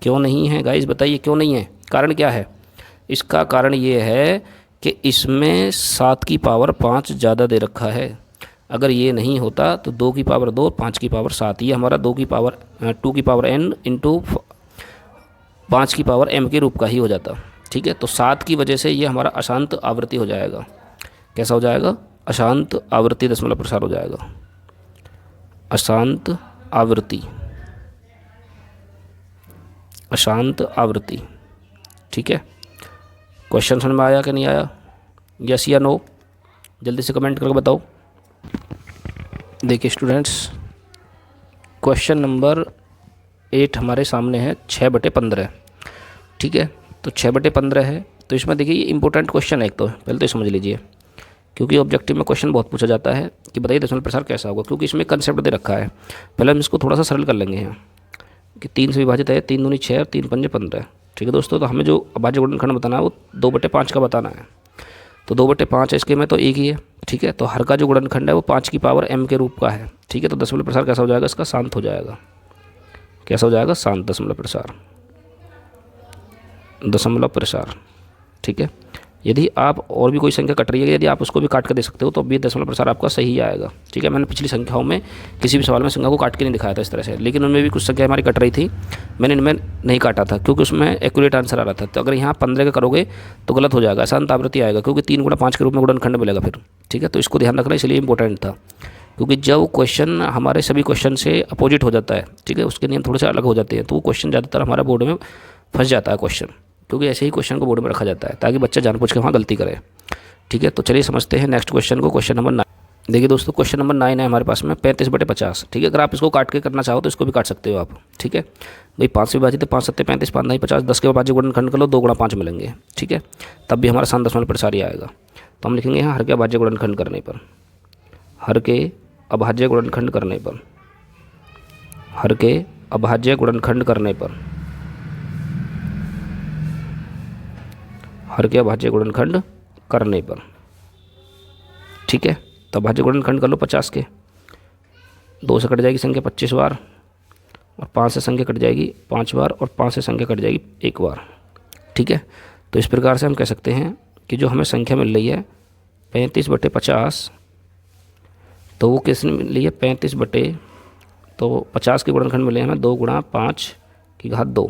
क्यों नहीं है गाइस, बताइए क्यों नहीं है, कारण क्या है इसका? कारण ये है कि इसमें 7 की पावर 5 ज़्यादा दे रखा है। अगर ये नहीं होता तो 2 की पावर 2, 5 की पावर 7, ये हमारा 2 की पावर n इंटू 5 की पावर m के रूप का ही हो जाता। ठीक है, तो 7 की वजह से ये हमारा अशांत आवृत्ति हो जाएगा। कैसा हो जाएगा? अशांत आवृत्ति दशमलव प्रसार हो जाएगा। अशांत आवृत्ति, अशांत आवृत्ति। ठीक है, क्वेश्चन समझ में आया कि नहीं आया? यस या नो, जल्दी से कमेंट करके बताओ। देखिए स्टूडेंट्स, क्वेश्चन नंबर 8 हमारे सामने है 6/15। ठीक है, तो 6/15 है, तो इसमें देखिए ये इंपॉर्टेंट क्वेश्चन है एक, तो पहले तो समझ लीजिए, क्योंकि ऑब्जेक्टिव में क्वेश्चन बहुत पूछा जाता है कि बताइए दशमलव प्रसार कैसा होगा, क्योंकि इसमें कंसेप्ट दे रखा है। पहले हम इसको थोड़ा सा सरल कर लेंगे यहाँ कि 3 से विभाजित है, 3 दूनी 6 और 3 पंजे 15। ठीक है दोस्तों, तो हमें जो अभाज्य गुणनखंड बताना है वो 2/5 का बताना है। तो 2/5 है इसके में, तो एक ही है। ठीक है, तो हर का जो गुणनखंड है वो 5 की पावर m के रूप का है। ठीक है, तो दशमलव प्रसार कैसा हो जाएगा इसका? शांत हो जाएगा। कैसा हो जाएगा? शांत दशमलव प्रसार, दशमलव प्रसार। ठीक है, यदि आप और भी कोई संख्या कट रही है, यदि आप उसको भी काट कर दे सकते हो तो भी दशमलव प्रसार आपका सही आएगा। ठीक है, मैंने पिछली संख्याओं में किसी भी सवाल में संख्या को काट के नहीं दिखाया था इस तरह से, लेकिन उनमें भी कुछ संख्या हमारी कट रही थी, मैंने इनमें नहीं काटा था क्योंकि उसमें एक्यूरेट आंसर आ रहा था। तो अगर यहाँ 15 का करोगे तो गलत हो जाएगा, अशांत आवृत्ति आएगा, क्योंकि 3 गुणा 5 के रूप में गुणनखंड मिलेगा फिर। ठीक है, तो इसको ध्यान रखना इसलिए इंपॉर्टेंट था, क्योंकि जब क्वेश्चन हमारे सभी क्वेश्चन से अपोजिट हो जाता है, ठीक है, उसके नियम थोड़े से अलग हो जाते हैं, तो वो क्वेश्चन ज़्यादातर हमारा बोर्ड में फंस जाता है क्वेश्चन, क्योंकि ऐसे ही क्वेश्चन को बोर्ड में रखा जाता है ताकि बच्चा जानबूझ के वहाँ गलती करे। ठीक है, तो चलिए समझते हैं नेक्स्ट क्वेश्चन को, क्वेश्चन नंबर 9। देखिए दोस्तों, क्वेश्चन नंबर 9 है हमारे पास में 35/50। ठीक है, अगर आप इसको काट के करना चाहो तो इसको भी काट सकते हो आप। ठीक है भाई, 5 से विभाजित है, 5 7 35, 5 9 50, 10 के अभाज्य गुणनखंड कर लो, 2 गुणा 5 मिलेंगे। ठीक है, तब भी हमारा शांत दशमलव प्रसार ही आएगा। तो हम लिखेंगे यहाँ हर के अभाज्य गुणनखंड करने पर, हर के अभाज्य गुणनखंड करने पर, हर के अभाज्य गुणनखंड करने पर, हर के अभाज्य गुणनखंड करने पर। ठीक है, तो अभाज्य गुणनखंड कर लो 50 के, 2 से कट जाएगी संख्या 25 बार, और 5 से संख्या कट जाएगी 5 बार, और 5 से संख्या कट जाएगी 1 बार। ठीक है, तो इस प्रकार से हम कह सकते हैं कि जो हमें संख्या मिल रही है 35/50, तो वो किसने मिल रही है? 50 के गुणनखंड मिले हमें 2 गुणा 5 की घात 2।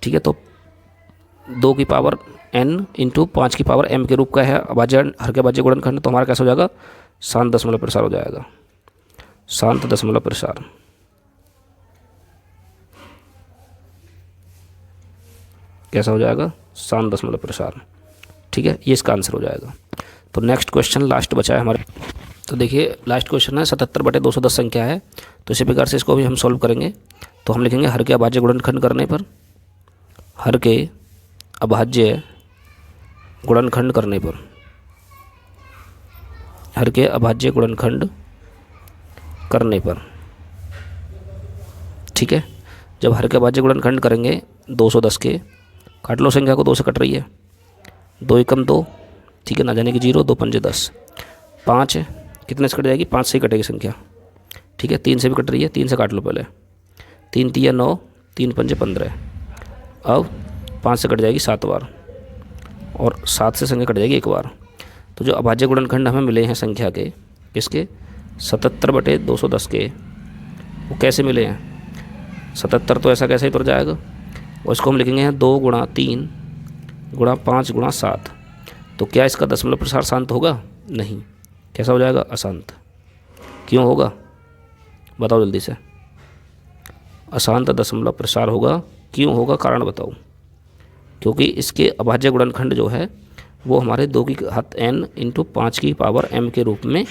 ठीक है, तो 2 की पावर n इंटू 5 की पावर m के रूप का है अभाज्य हर के अभाज्य गुणनखंड, तो हमारा कैसा हो जाएगा? शांत दशमलव प्रसार हो जाएगा। शांत दशमलव प्रसार, कैसा हो जाएगा? शांत दशमलव प्रसार। ठीक है, ये इसका आंसर हो जाएगा। तो नेक्स्ट क्वेश्चन लास्ट बचा है हमारे। तो देखिए लास्ट क्वेश्चन है 77/210 संख्या है, तो इसी प्रकार से इसको भी हम सॉल्व करेंगे। तो हम लिखेंगे हर के अभाज्य गुणनखंड करने पर, हर के अभाज्य गुणनखंड करने पर, हर के अभाज्य गुणनखंड करने पर। ठीक है, जब हर के अभाज्य गुणनखंड करेंगे 210 के, काट लो संख्या को, 2 से कट रही है, 2 एकम 2, ठीक है, ना जाने की 0, 2 पंजे 10, 5 कितने से कट जाएगी? 5 से ही कटेगी संख्या। ठीक है, 3 से भी कट रही है, 3 से काट लो पहले, 3 तिया 9, 3 पंजे 15, अब 5 से कट जाएगी 7 बार, और 7 से संख्या कट जाएगी 1 बार। तो जो अभाज्य गुणनखंड हमें मिले हैं संख्या के, किसके? 77/210 के, वो कैसे मिले हैं? 77 तो ऐसा कैसे ही तुर जाएगा, और इसको हम लिखेंगे हैं 2 गुणा 3 गुणा 5 गुणा 7। तो क्या इसका दशमलव प्रसार शांत होगा? नहीं। कैसा हो जाएगा? अशांत। क्यों होगा? बताओ जल्दी से। अशांत दशमलव प्रसार होगा। क्यों होगा? कारण बताओ। क्योंकि इसके अभाज्य गुणनखंड जो है वो हमारे 2 की घात n इंटू 5 की पावर m के रूप में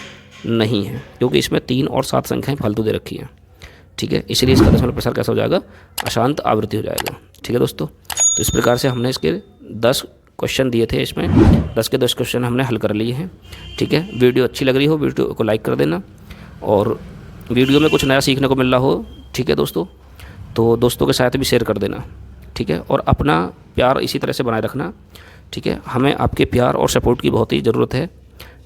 नहीं है, क्योंकि इसमें 3 और 7 संख्याएं फालतू दे रखी हैं। ठीक है, इसलिए इसका दशमलव प्रसार कैसा हो जाएगा? अशांत आवृत्ति हो जाएगा। ठीक है दोस्तों, तो इस प्रकार से हमने इसके 10 क्वेश्चन दिए थे, इसमें 10 के 10 क्वेश्चन हमने हल कर लिए हैं। ठीक है, वीडियो अच्छी लग रही हो वीडियो को लाइक कर देना, और वीडियो में कुछ नया सीखने को मिल रहा हो, ठीक है दोस्तों, तो दोस्तों के साथ भी शेयर कर देना। ठीक है, और अपना प्यार इसी तरह से बनाए रखना। ठीक है, हमें आपके प्यार और सपोर्ट की बहुत ही ज़रूरत है।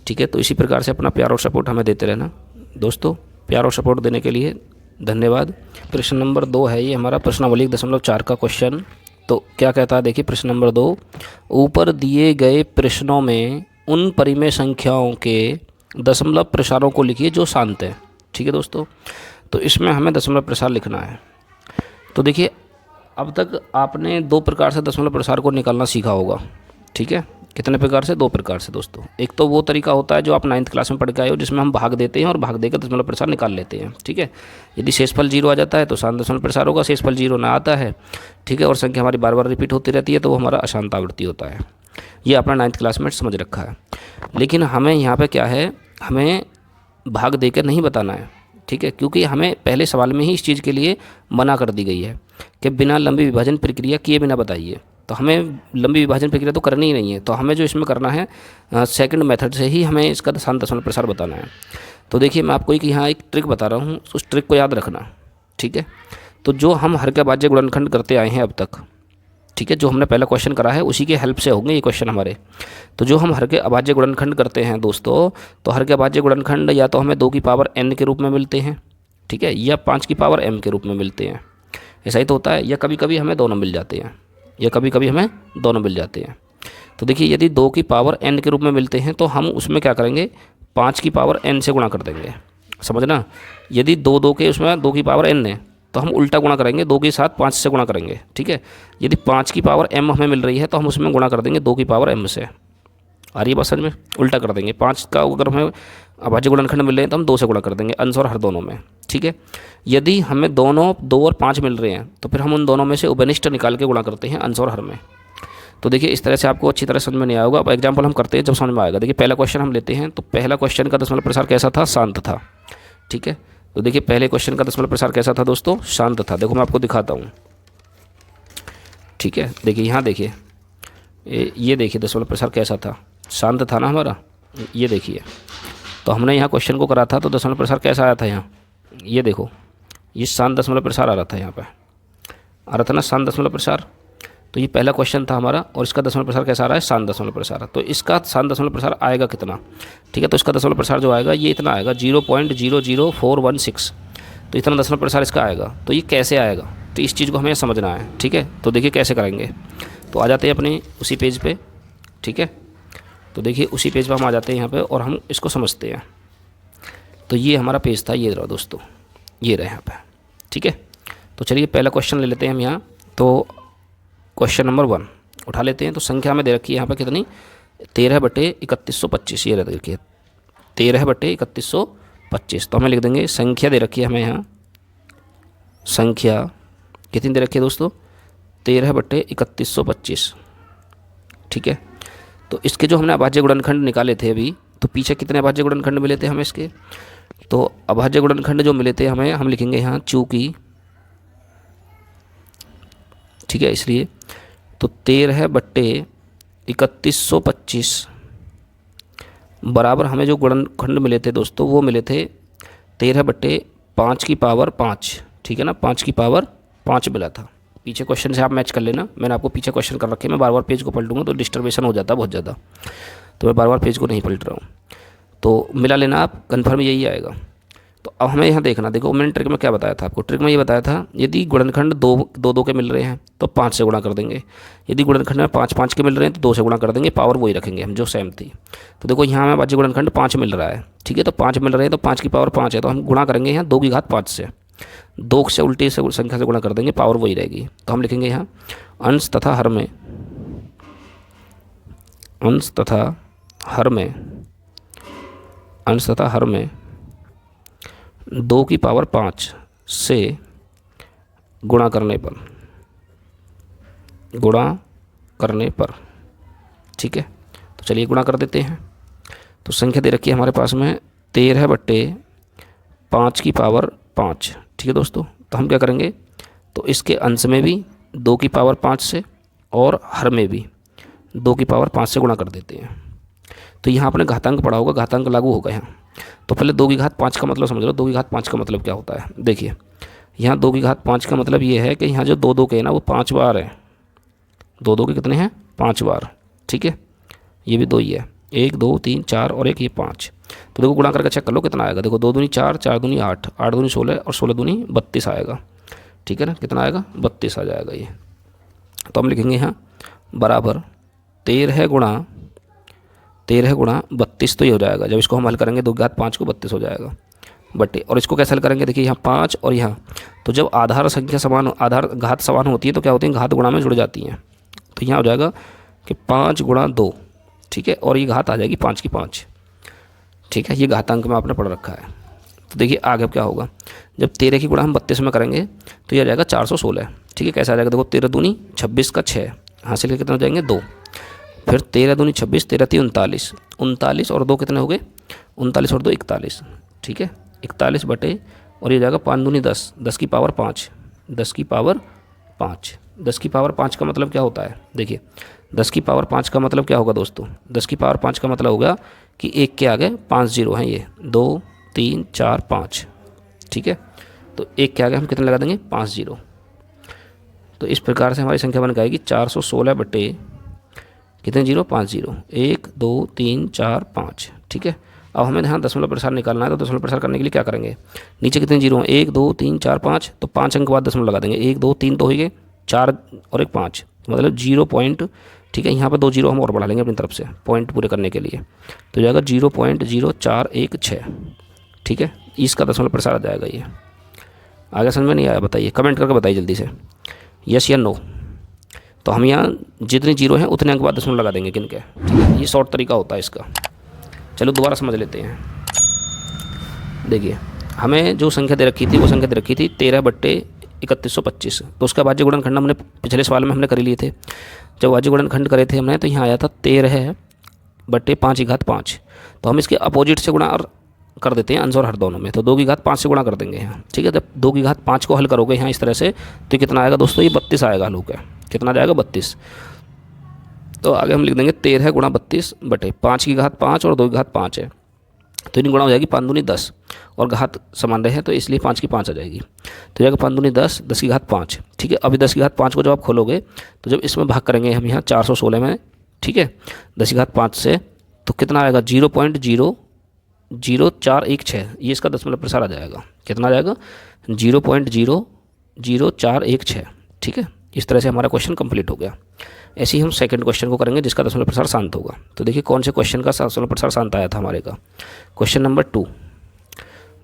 ठीक है, तो इसी प्रकार से अपना प्यार और सपोर्ट हमें देते रहना दोस्तों। प्यार और सपोर्ट देने के लिए धन्यवाद। प्रश्न नंबर 2 है ये हमारा प्रश्नावली 1.4 का क्वेश्चन। तो क्या कहता है, देखिए प्रश्न नंबर 2, ऊपर दिए गए प्रश्नों में उन परिमेय संख्याओं के दशमलव प्रसारों को लिखिए जो शांत हैं। ठीक है दोस्तों, तो इसमें हमें दशमलव प्रसार लिखना है। तो देखिए अब तक आपने 2 प्रकार से दशमलव प्रसार को निकालना सीखा होगा। ठीक है, कितने प्रकार से? 2 प्रकार से दोस्तों। एक तो वो तरीका होता है जो आप 9th क्लास में पढ़ के आए हो, जिसमें हम भाग देते हैं और भाग देकर दशमलव प्रसार निकाल लेते हैं। ठीक है, यदि शेषफल 0 आ जाता है तो शांत दशमलव प्रसार होगा, शेषफल 0 ना आता है, ठीक है, और संख्या हमारी बार बार रिपीट होती रहती है, तो वो हमारा अशांत आवृत्ति होता है। ये अपना 9th क्लास में समझ रखा है। लेकिन हमें यहाँ पर क्या है, हमें भाग देकर नहीं बताना है। ठीक है, क्योंकि हमें पहले सवाल में ही इस चीज़ के लिए मना कर दी गई है कि बिना लंबी विभाजन प्रक्रिया किए बिना बताइए। तो हमें लंबी विभाजन प्रक्रिया तो करनी ही नहीं है, तो हमें जो इसमें करना है सेकंड मेथड से ही हमें इसका शांत दशमलव प्रसार बताना है। तो देखिए मैं आपको यहाँ एक ट्रिक बता रहा हूँ, उस ट्रिक को याद रखना। ठीक है, तो जो हम हर का भाज्य गुणनखंड करते आए हैं अब तक, ठीक है, जो हमने पहला क्वेश्चन करा है उसी के हेल्प से होंगे ये क्वेश्चन हमारे। तो जो हम हर के अभाज्य गुणनखंड करते हैं दोस्तों, तो हर के अभाज्य गुणनखंड या तो हमें 2 की पावर n के रूप में मिलते हैं, ठीक है, या 5 की पावर m के रूप में मिलते हैं। ऐसा ही तो होता है, या कभी कभी हमें दोनों मिल जाते हैं, या कभी कभी हमें दोनों मिल जाते हैं। तो देखिए यदि 2 की पावर n के रूप में मिलते हैं तो हम उसमें क्या करेंगे, 5 की पावर n से गुणा कर देंगे। समझना, यदि 2 के उसमें 2 की पावर n है तो हम उल्टा गुणा करेंगे, 2 के साथ 5 से गुणा करेंगे। ठीक है, यदि 5 की पावर m हमें मिल रही है तो हम उसमें गुणा कर देंगे 2 की पावर m से। आ रही है बात समझ में? उल्टा कर देंगे, 5 का अगर हमें अभाज्य गुणनखंड मिल रहे हैं तो हम 2 से गुणा कर देंगे, अंश और हर दोनों में। ठीक है, यदि हमें दोनों 2 और 5 मिल रहे हैं तो फिर हम उन दोनों में से उभयनिष्ठ निकाल के गुणा करते हैं अंश और हर में। तो देखिए इस तरह से आपको अच्छी तरह समझ में नहीं आएगा। अब एग्जाम्पल हम करते हैं जब समझ में आएगा। देखिए पहला क्वेश्चन हम लेते हैं, तो पहला क्वेश्चन का दशमलव प्रसार कैसा था? शांत था। ठीक है, तो देखिए पहले क्वेश्चन का दशमलव प्रसार कैसा था दोस्तों? शांत था। देखो मैं आपको दिखाता हूँ। ठीक है, देखिए यहाँ देखिए, ये देखिए दशमलव प्रसार कैसा था? शांत था ना हमारा। ये देखिए, तो हमने यहाँ क्वेश्चन को करा था तो दशमलव प्रसार कैसा आया था यहाँ? ये देखो, ये शांत दशमलव प्रसार आ रहा था, यहाँ पे आ रहा था ना शांत दशमलव प्रसार। तो ये पहला क्वेश्चन था हमारा, और इसका दशमलव प्रसार कैसा आ रहा है? शांत दशमलव प्रसार। तो इसका शांत दशमलव प्रसार आएगा कितना? ठीक है, तो इसका दशमलव प्रसार जो आएगा ये इतना आएगा 0.00416। तो इतना दशमलव प्रसार इसका आएगा। तो ये कैसे आएगा? तो इस चीज़ को हमें समझना है। ठीक है, तो देखिए कैसे करेंगे। तो आ जाते हैं अपने उसी पेज पे। ठीक है, तो देखिए उसी पेज पर हम आ जाते हैं यहाँ पे, और हम इसको समझते हैं। तो ये हमारा पेज था, ये रहा दोस्तों, ये रहे यहाँ पे। ठीक है, तो चलिए पहला क्वेश्चन ले लेते हैं हम यहाँ। तो क्वेश्चन नंबर 1 उठा लेते हैं। तो संख्या हमें दे रखी है यहाँ पर कितनी? 13/3125। ये रहता देखिए 13/3125। तो हमें लिख देंगे संख्या दे रखी है हमें यहाँ, संख्या कितनी दे रखी है दोस्तों? 13/3125। ठीक है, तो इसके जो हमने अभाज्य गुणनखंड निकाले थे अभी, तो पीछे कितने अभाज्य गुणनखंड मिले थे हमें इसके? तो अभाज्य गुणनखंड जो मिले थे हमें, हम लिखेंगे यहाँ चूँकि, ठीक है, इसलिए तो 13/3125 बराबर हमें जो गुणनखंड मिले थे दोस्तों, वो मिले थे 13/5 की पावर 5। ठीक है ना, 5 की पावर 5 मिला था। पीछे क्वेश्चन से आप मैच कर लेना, मैंने आपको पीछे क्वेश्चन कर रखे हैं। मैं बार बार पेज को पलटूंगा तो डिस्टर्बेशन हो जाता है बहुत ज़्यादा, तो मैं बार बार पेज को नहीं पलट रहा हूँ। तो मिला लेना आप, कन्फर्म यही आएगा। तो अब हमें यहाँ देखना, देखो मैंने ट्रिक में क्या बताया था आपको? ट्रिक में ये बताया था यदि गुणनखंड 2 के मिल रहे हैं तो 5 से गुणा कर देंगे। यदि गुणनखंड में 5 के मिल रहे हैं तो 2 से गुणा कर देंगे, पावर वही रखेंगे हम जो सेम थी। तो देखो यहाँ हमें अभाज्य गुणनखंड 5 मिल रहा है। ठीक है, तो 5 मिल रहे हैं तो 5 की पावर 5 है, तो हम गुणा करेंगे यहाँ 2 की घात 5 से। 2 से उल्टी से संख्या से गुणा कर देंगे, पावर वही रहेगी। तो हम लिखेंगे यहाँ अंश तथा हर में, अंश तथा हर में, अंश तथा हर में 2 की पावर 5 से गुणा करने पर, गुणा करने पर। ठीक है, तो चलिए गुणा कर देते हैं। तो संख्या दे रखी है हमारे पास में 13/5 की पावर 5। ठीक है दोस्तों, तो हम क्या करेंगे? तो इसके अंश में भी 2 की पावर 5 से, और हर में भी 2 की पावर 5 से गुणा कर देते हैं। तो यहाँ आपने घातांक पढ़ा होगा, घातांक लागू होगा यहाँ। तो पहले 2 की घात 5 का मतलब समझ लो। 2 की घात 5 का मतलब क्या होता है, देखिए यहाँ 2 की घात 5 का मतलब ये है कि यहाँ जो 2 2 के हैं ना वो 5 बार है। 2 2 के कितने हैं, 5 बार, ठीक है। ये भी 2 ही है, 1 2 3 4 और 1 ये 5। तो देखो गुणा करके चेक कर लो कितना आएगा। देखो 2 दूनी 4, 4 दूनी 8, 8 दूनी 16 और 16 दूनी 32 आएगा, ठीक है ना। कितना आएगा, 32 आ जाएगा ये। तो हम लिखेंगे यहाँ बराबर 13 गुणा 32। तो ये हो जाएगा, जब इसको हम हल करेंगे 2 की घात 5 को 32 हो जाएगा बटे। और इसको कैसे हल करेंगे, देखिए यहाँ 5 और यहाँ, तो जब आधार संख्या समान, आधार घात समान होती है तो क्या होती है, घात गुणा में जुड़ जाती हैं। तो यहाँ हो जाएगा कि 5 गुणा 2, ठीक है। और ये घात आ जाएगी 5 की 5, ठीक है। ये घातांक में आपने पढ़ रखा है। तो देखिए आगे अब क्या होगा, जब 13 की गुणा हम 32 में करेंगे तो ये आ जाएगा 416, ठीक है। कैसे आ जाएगा, देखो 13 दूनी 26 का 6 हासिल के कितना हो जाएंगे 2, फिर 13 दूनी 26, 13 3 39, 39 और 2 कितने हो गए, 39 और 2 41, ठीक है। 41 बटे, और ये जाएगा 5 दूनी 10, 10 की पावर 5, 10 की पावर 5। 10 की पावर 5 का मतलब क्या होता है, देखिए 10 की पावर 5 का मतलब क्या होगा दोस्तों, 10 की पावर 5 का मतलब होगा कि 1 के आगे 5 जीरो हैं, ये 2 3 4 5, ठीक है। तो 1 के आगे हम कितने लगा देंगे, 5 जीरो। तो इस प्रकार से हमारी संख्या बन जाएगी 416 बटे कितने जीरो, 5 जीरो, 1 2 3 4 5, ठीक है। अब हमें यहाँ दशमलव प्रसार निकालना है। तो दशमलव प्रसार करने के लिए क्या करेंगे, नीचे कितने जीरो हैं, 1 2 3 4 5, तो 5 अंक के बाद दशमलव लगा देंगे। 1 2 3 तो हो गए, 4 और 1 5, मतलब 0 पॉइंट, ठीक है। यहाँ पर 2 जीरो हम और बढ़ा लेंगे अपनी तरफ से पॉइंट पूरे करने के लिए, तो जाएगा 0.0416, ठीक है। इसका दशमलव प्रसार आ जाएगा ये। आगे समझ में नहीं आया बताइए, कमेंट करके बताइए जल्दी से, यस या नो। तो हम यहाँ जितने जीरो हैं उतने अंक बाद दशमलव लगा देंगे किन के, ठीक है। ये शॉर्ट तरीका होता है इसका। चलो दोबारा समझ लेते हैं। देखिए हमें जो संख्या दे रखी थी वो संख्या दे रखी थी 13 बट्टे 3125। तो उसका भाज्य गुणनखंड हमने पिछले सवाल में हमने कर लिए थे। जब भाज्य गुणनखंड करे थे हमने तो यहाँ आया था 13 बट्टे 5 की घात 5। तो हम इसके अपोजिट से गुणा और कर देते हैं, अंश और हर दोनों में। तो 2 की घात 5 से गुणा कर देंगे यहाँ, ठीक है। जब 2 की घात 5 को हल करोगे यहाँ इस तरह से तो कितना आएगा दोस्तों, ये 32 आएगा हल होकर। कितना जाएगा, 32। तो आगे हम लिख देंगे 13 गुणा 32 बटे 5 की घात 5 और 2 की घात 5 है, तो इन गुणा हो जाएगी 5 दूनी 10 और घात समान रहे तो इसलिए 5 की 5 आ जाएगी। तो जाएगा 5 दूनी 10, 10 की घात 5, ठीक है। अभी 10 की घात 5 को जब आप खोलोगे तो जब इसमें भाग करेंगे हम यहाँ 416 में, ठीक है, 10 की घात 5 से, तो कितना आएगा 0.00416, ये इसका दशमलव प्रसार आ जाएगा। कितना आ जाएगा, 0.00416, ठीक है। इस तरह से हमारा क्वेश्चन कंप्लीट हो गया। ऐसे ही हम सेकंड क्वेश्चन को करेंगे जिसका दशमलव प्रसार शांत होगा। तो देखिए कौन से क्वेश्चन का दशमलव प्रसार शांत आया था हमारे का, क्वेश्चन नंबर 2।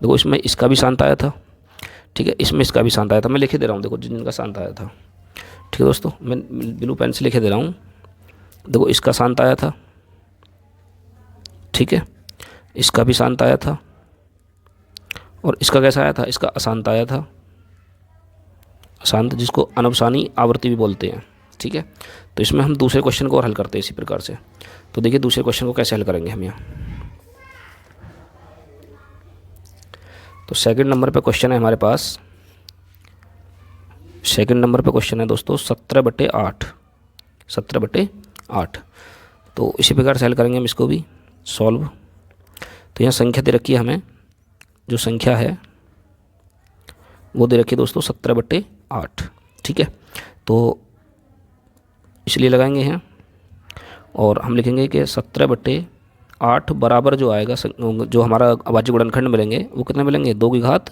देखो इसमें इसका भी शांत आया था, ठीक है, इसमें इसका भी शांत आया था। मैं लिखे दे रहा हूँ, देखो जिनका शांत आया था, ठीक है दोस्तों, मैं ब्लू पेन से लिखे दे रहा हूँ। देखो इसका शांत आया था, ठीक है, इसका भी शांत आया था, और इसका कैसा आया था, इसका अशांत आया था, अशांत, जिसको अनवसानी आवृत्ति भी बोलते हैं, ठीक है। तो इसमें हम दूसरे क्वेश्चन को और हल करते हैं इसी प्रकार से। तो देखिए दूसरे क्वेश्चन को कैसे हल करेंगे हम यहाँ। तो सेकंड नंबर पे क्वेश्चन है हमारे पास, सेकंड नंबर पे क्वेश्चन है दोस्तों 17/8, 17/8। तो इसी प्रकार से हल करेंगे हम इसको भी सॉल्व। तो यहाँ संख्या दे रखी है हमें, जो संख्या है वो दे रखी है दोस्तों 17/8, ठीक है। तो इसलिए लगाएंगे यहाँ और हम लिखेंगे कि 17/8 बराबर जो आएगा, जो हमारा अभाज्य गुणनखंड मिलेंगे वो कितने मिलेंगे, 2 की घात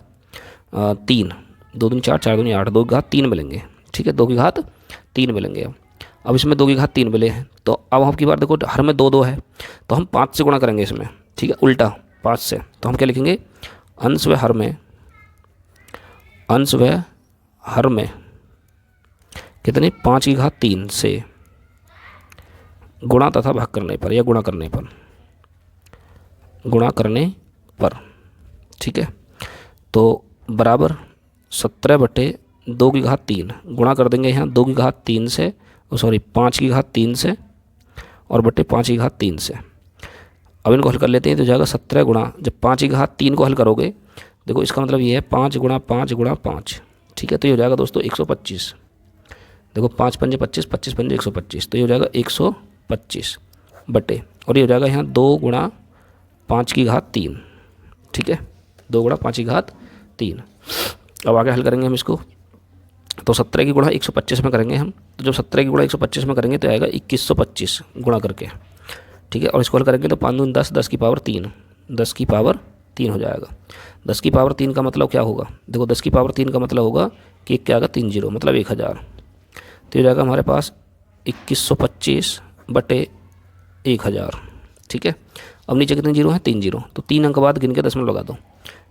3, 2 दूनी 4, 4 दूनी 8, 2 की घात 3 मिलेंगे, ठीक है, 2 की घात 3 मिलेंगे। अब इसमें 2 की घात 3 मिले हैं, तो अब आपकी बार देखो हर में 2 2 है, तो हम 5 से गुणा करेंगे इसमें, ठीक है, उल्टा 5 से। तो हम क्या लिखेंगे, अंश व हर में, अंश व हर में कितने, 5 की घात 3 से गुणा तथा भाग करने पर, या गुणा करने पर, गुणा करने पर, ठीक है। तो बराबर 17/2 की घात 3 गुणा कर देंगे यहाँ 2 की घात 3 से, सॉरी 5 की घात 3 से और बटे 5 की घात 3 से। अब इनको हल कर लेते हैं तो जाएगा 17 गुणा, जब 5 की घात 3 को हल करोगे, देखो इसका मतलब ये है 5 गुणा 5 गुणा 5, ठीक है। तो ये हो जाएगा दोस्तों 125। देखो 5 पंजे 25, 25 पंजे 125, तो ये हो जाएगा 125, 25 बटे, और ये हो जाएगा यहाँ 2 गुणा 5 की घात 3, ठीक है, 2 गुणा 5 की घात 3। अब आगे हल करेंगे हम इसको, तो 17 की गुणा 125 में करेंगे हम, तो जब 17 की गुणा 125 में करेंगे तो आएगा 2125 गुणा करके, ठीक है। और इसको हल करेंगे तो 5 दूनी 10, 10 की पावर 3, 10 की पावर 3 हो जाएगा। 10 की पावर 3 का मतलब क्या होगा, देखो 10 की पावर 3 का मतलब होगा कि क्या आएगा 3 जीरो, मतलब 1000, तो ये जाएगा हमारे पास 2125 बटे 1000, ठीक है। अब नीचे कितने जीरो हैं, 3 जीरो, तो 3 अंक बाद गिन के दशमलव लगा दो,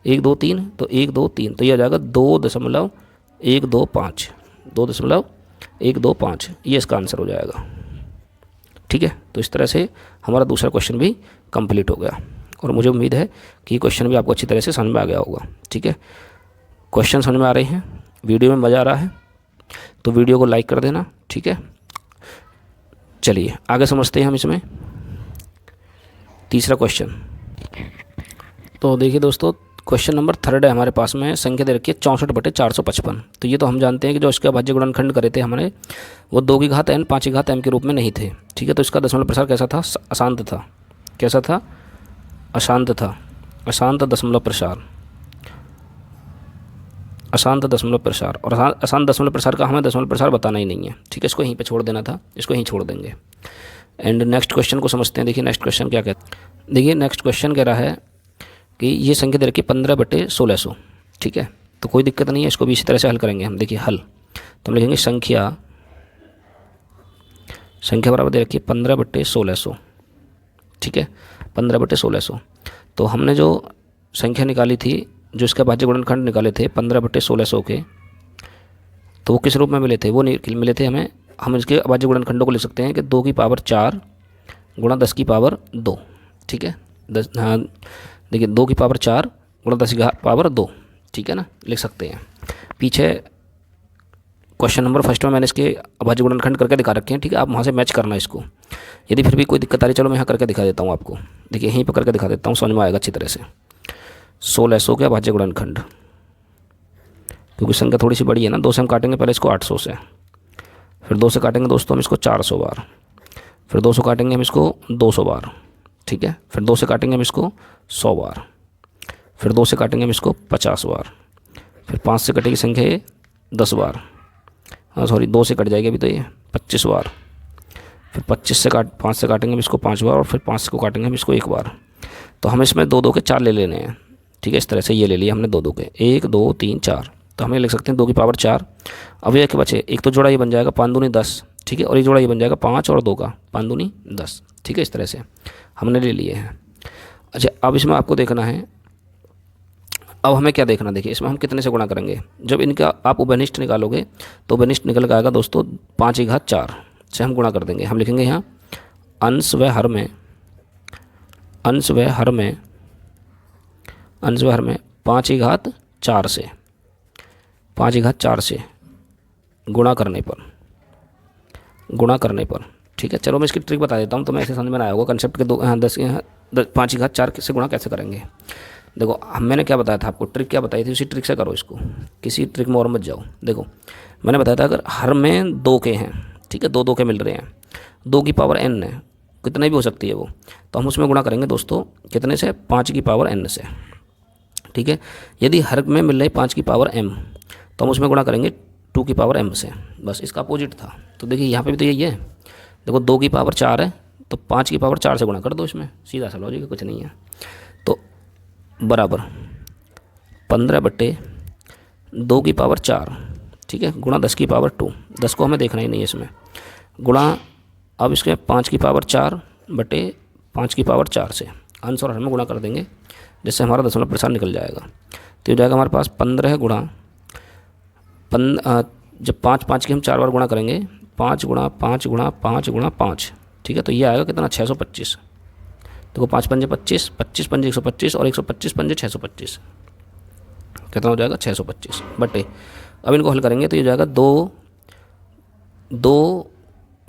1 2 3, तो 1 2 3, तो यह आ जाएगा 2.125, 2.125, ये इसका आंसर हो जाएगा, ठीक है। तो इस तरह से हमारा दूसरा क्वेश्चन भी कंप्लीट हो गया, और मुझे उम्मीद है कि क्वेश्चन भी आपको अच्छी तरह से समझ में आ गया होगा, ठीक है। क्वेश्चन समझ में आ रहे हैं, वीडियो में मज़ा आ रहा है तो वीडियो को लाइक कर देना, ठीक है। चलिए आगे समझते हैं हम इसमें तीसरा क्वेश्चन। तो देखिए दोस्तों, क्वेश्चन नंबर 3 है हमारे पास में, संख्या दे रखी है 64 बटे 455। तो ये तो हम जानते हैं कि जो इसके अभाज्य गुणनखंड करे थे हमने, वो 2 की घात n 5 की घात m के रूप में नहीं थे, ठीक है। तो इसका दशमलव प्रसार कैसा था, अशांत था, कैसा था, अशांत था, अशांत दशमलव प्रसार, अशांत दशमलव प्रसार। और अशांत दशमलव प्रसार का हमें दशमलव प्रसार बताना ही नहीं है, ठीक है, इसको यहीं पे छोड़ देना था, इसको यहीं छोड़ देंगे। एंड नेक्स्ट क्वेश्चन को समझते हैं। देखिए नेक्स्ट क्वेश्चन क्या कहता है, देखिए नेक्स्ट क्वेश्चन कह रहा है कि ये संख्या दे रखी है 15 बटे 1600, ठीक है। तो कोई दिक्कत नहीं है, इसको भी इसी तरह से हल करेंगे हम। देखिए हल, तो हम लिखेंगे संख्या बराबर दे रखी है 15 बटे 1600, ठीक है, 15 बटे 1600। तो हमने जो संख्या निकाली थी, जो इसका भाज्य गुणनखंड निकाले थे 15 बटे 1600 के, तो वो किस रूप में मिले थे, वो मिले थे हमें, हम इसके अभाज्य गुणनखंडों को लिख सकते हैं कि 2 की पावर 4 गुणा 10 की पावर 2, ठीक है। 10, हाँ देखिए 2 की पावर 4 गुणा 10 की पावर 2, ठीक है ना, लिख सकते हैं। पीछे क्वेश्चन नंबर फर्स्ट में मैंने इसके अभाज्य गुणनखंड करके दिखा रखे हैं, ठीक है, आप वहाँ से मैच करना इसको। यदि फिर भी कोई दिक्कत आ रही, चलो मैं यहाँ करके दिखा देता हूँ आपको। देखिए यहीं पर करके दिखा देता हूँ, समझ में आएगा अच्छी तरह से। 1600 के अभाज्य गुणनखंड, क्योंकि संख्या थोड़ी सी बड़ी है ना, 2 से हम काटेंगे पहले इसको 800 से, फिर 2 से काटेंगे दोस्तों हम इसको 400 बार, फिर 2 से काटेंगे हम इसको 200 बार, ठीक है, फिर 2 से काटेंगे हम इसको 100 बार, फिर 2 से काटेंगे हम इसको 50 बार, फिर 5 से कटेगी संख्या ये 10 बार, हाँ सॉरी 2 से कट जाएगी अभी तो ये 25 बार, फिर 5 से काटेंगे हम इसको 5 बार, और फिर 5 को काटेंगे हम इसको 1 बार। तो हम इसमें 2 2 के 4 ले लेने हैं, ठीक है, इस तरह से ये ले लिया हमने 2 2 के, 1 2 3 4, तो हमें लिख सकते हैं 2 की पावर 4। अब ये के बचे, एक तो जोड़ा ये बन जाएगा 5 दूनी 10, ठीक है, और ये जोड़ा ये बन जाएगा 5 और 2 का 5 दूनी 10, ठीक है, इस तरह से हमने ले लिए हैं। अच्छा अब इसमें आपको देखना है, अब हमें क्या देखना, देखिए इसमें हम कितने से गुणा करेंगे। जब इनका आप उभयनिष्ठ निकालोगे तो उभयनिष्ठ निकल के आएगा दोस्तों 5 की घात 4 से हम गुणा कर देंगे। हम लिखेंगे यहाँ अंश व हर में, अंश व हर में, अंश व हर में 5 की घात 4 से, 5 की घात 4 से गुणा करने पर, गुणा करने पर, ठीक है। चलो मैं इसकी ट्रिक बता देता हूँ, तो मैं ऐसे समझ में आया होगा कंसेप्ट के 5 की घात 4 से गुणा कैसे करेंगे। देखो मैंने क्या बताया था आपको, ट्रिक क्या बताई थी, उसी ट्रिक से करो इसको, किसी ट्रिक में और मत जाओ। देखो मैंने बताया था अगर हर में 2 के हैं, ठीक है, 2 2 के मिल रहे हैं, 2 की पावर n है, कितने भी हो सकती है वो, तो हम उसमें गुणा करेंगे दोस्तों कितने से, 5 की पावर n से, ठीक है। यदि हर में मिल रही 5 की पावर m, तो हम उसमें गुणा करेंगे 2 की पावर m से, बस इसका अपोजिट था। तो देखिए यहाँ पे भी तो यही है, देखो 2 की पावर 4 है तो 5 की पावर 4 से गुणा कर दो, इसमें सीधा सा लॉजिक है, कुछ नहीं है। तो बराबर 15 बटे 2 की पावर 4, ठीक है, गुणा 10 की पावर 2, 10 को हमें देखना ही नहीं है इसमें, गुणा अब इसके 5 की पावर 4 बटे 5 की पावर 4 से अंश और हर में गुणा कर देंगे, जिससे हमारा दशमलव प्रसार निकल जाएगा। तो ये जाएगा हमारे पास 15 गुणा जब 5 5 की हम 4 बार गुणा करेंगे, 5 गुणा 5 गुणा 5 गुणा 5, ठीक है, तो ये आएगा कितना 625। देखो 5 पंजे 25, 25 पंजे 125 और 125 पंजे 625, कितना हो जाएगा 625 बटे, अब इनको हल करेंगे तो ये जाएगा 2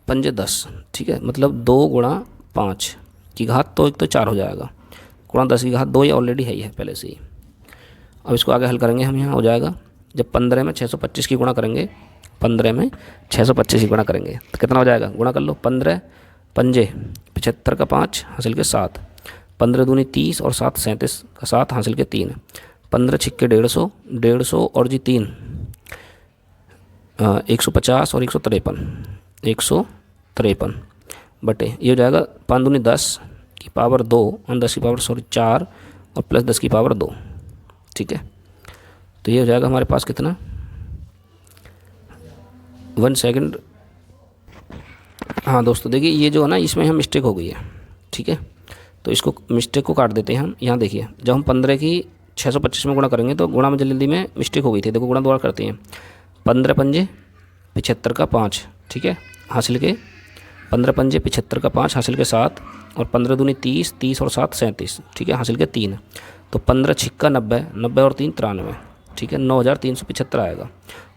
पंजे 10, ठीक है, मतलब 2 गुणा 5 की घात तो एक तो 4 हो जाएगा, गुणा 10 की घात 2 ये ऑलरेडी है ही है पहले से ही। अब इसको आगे हल करेंगे हम, यहाँ हो जाएगा जब 15 में 625 की गुणा करेंगे, 15 में 625 की गुणा करेंगे तो कितना हो जाएगा, गुणा कर लो, 15 पंजे 75 का 5 हासिल के 7, 15 दूनी 30 और 7 37 का 7 हासिल के 3, 15 छिक्के 150, 150 और जी 3 150 और 153, 153 बटे ये हो जाएगा 5 दूनी 10 की पावर 2 और 10 की पावर 4 और प्लस 10 की पावर 2। ठीक है, तो ये हो जाएगा हमारे पास कितना, 1 सेकंड। हाँ दोस्तों देखिए ये जो है ना इसमें हम मिस्टेक हो गई है। ठीक है, तो इसको मिस्टेक को काट देते हैं हम। यहाँ देखिए जब हम 15 की 625 में गुणा करेंगे तो गुणा में जल्दी में मिस्टेक हो गई थी। देखो गुणा दोबारा करते हैं, 15 पंजे 75 का 5, ठीक है, हासिल के 15 पंजे 75 का 5 हासिल के 7 और 15 दूनी 30, 30 और 7 37, ठीक है, हासिल के 3। तो 15 छिक्का 90, 90 और 3 93, ठीक है, 9375 आएगा।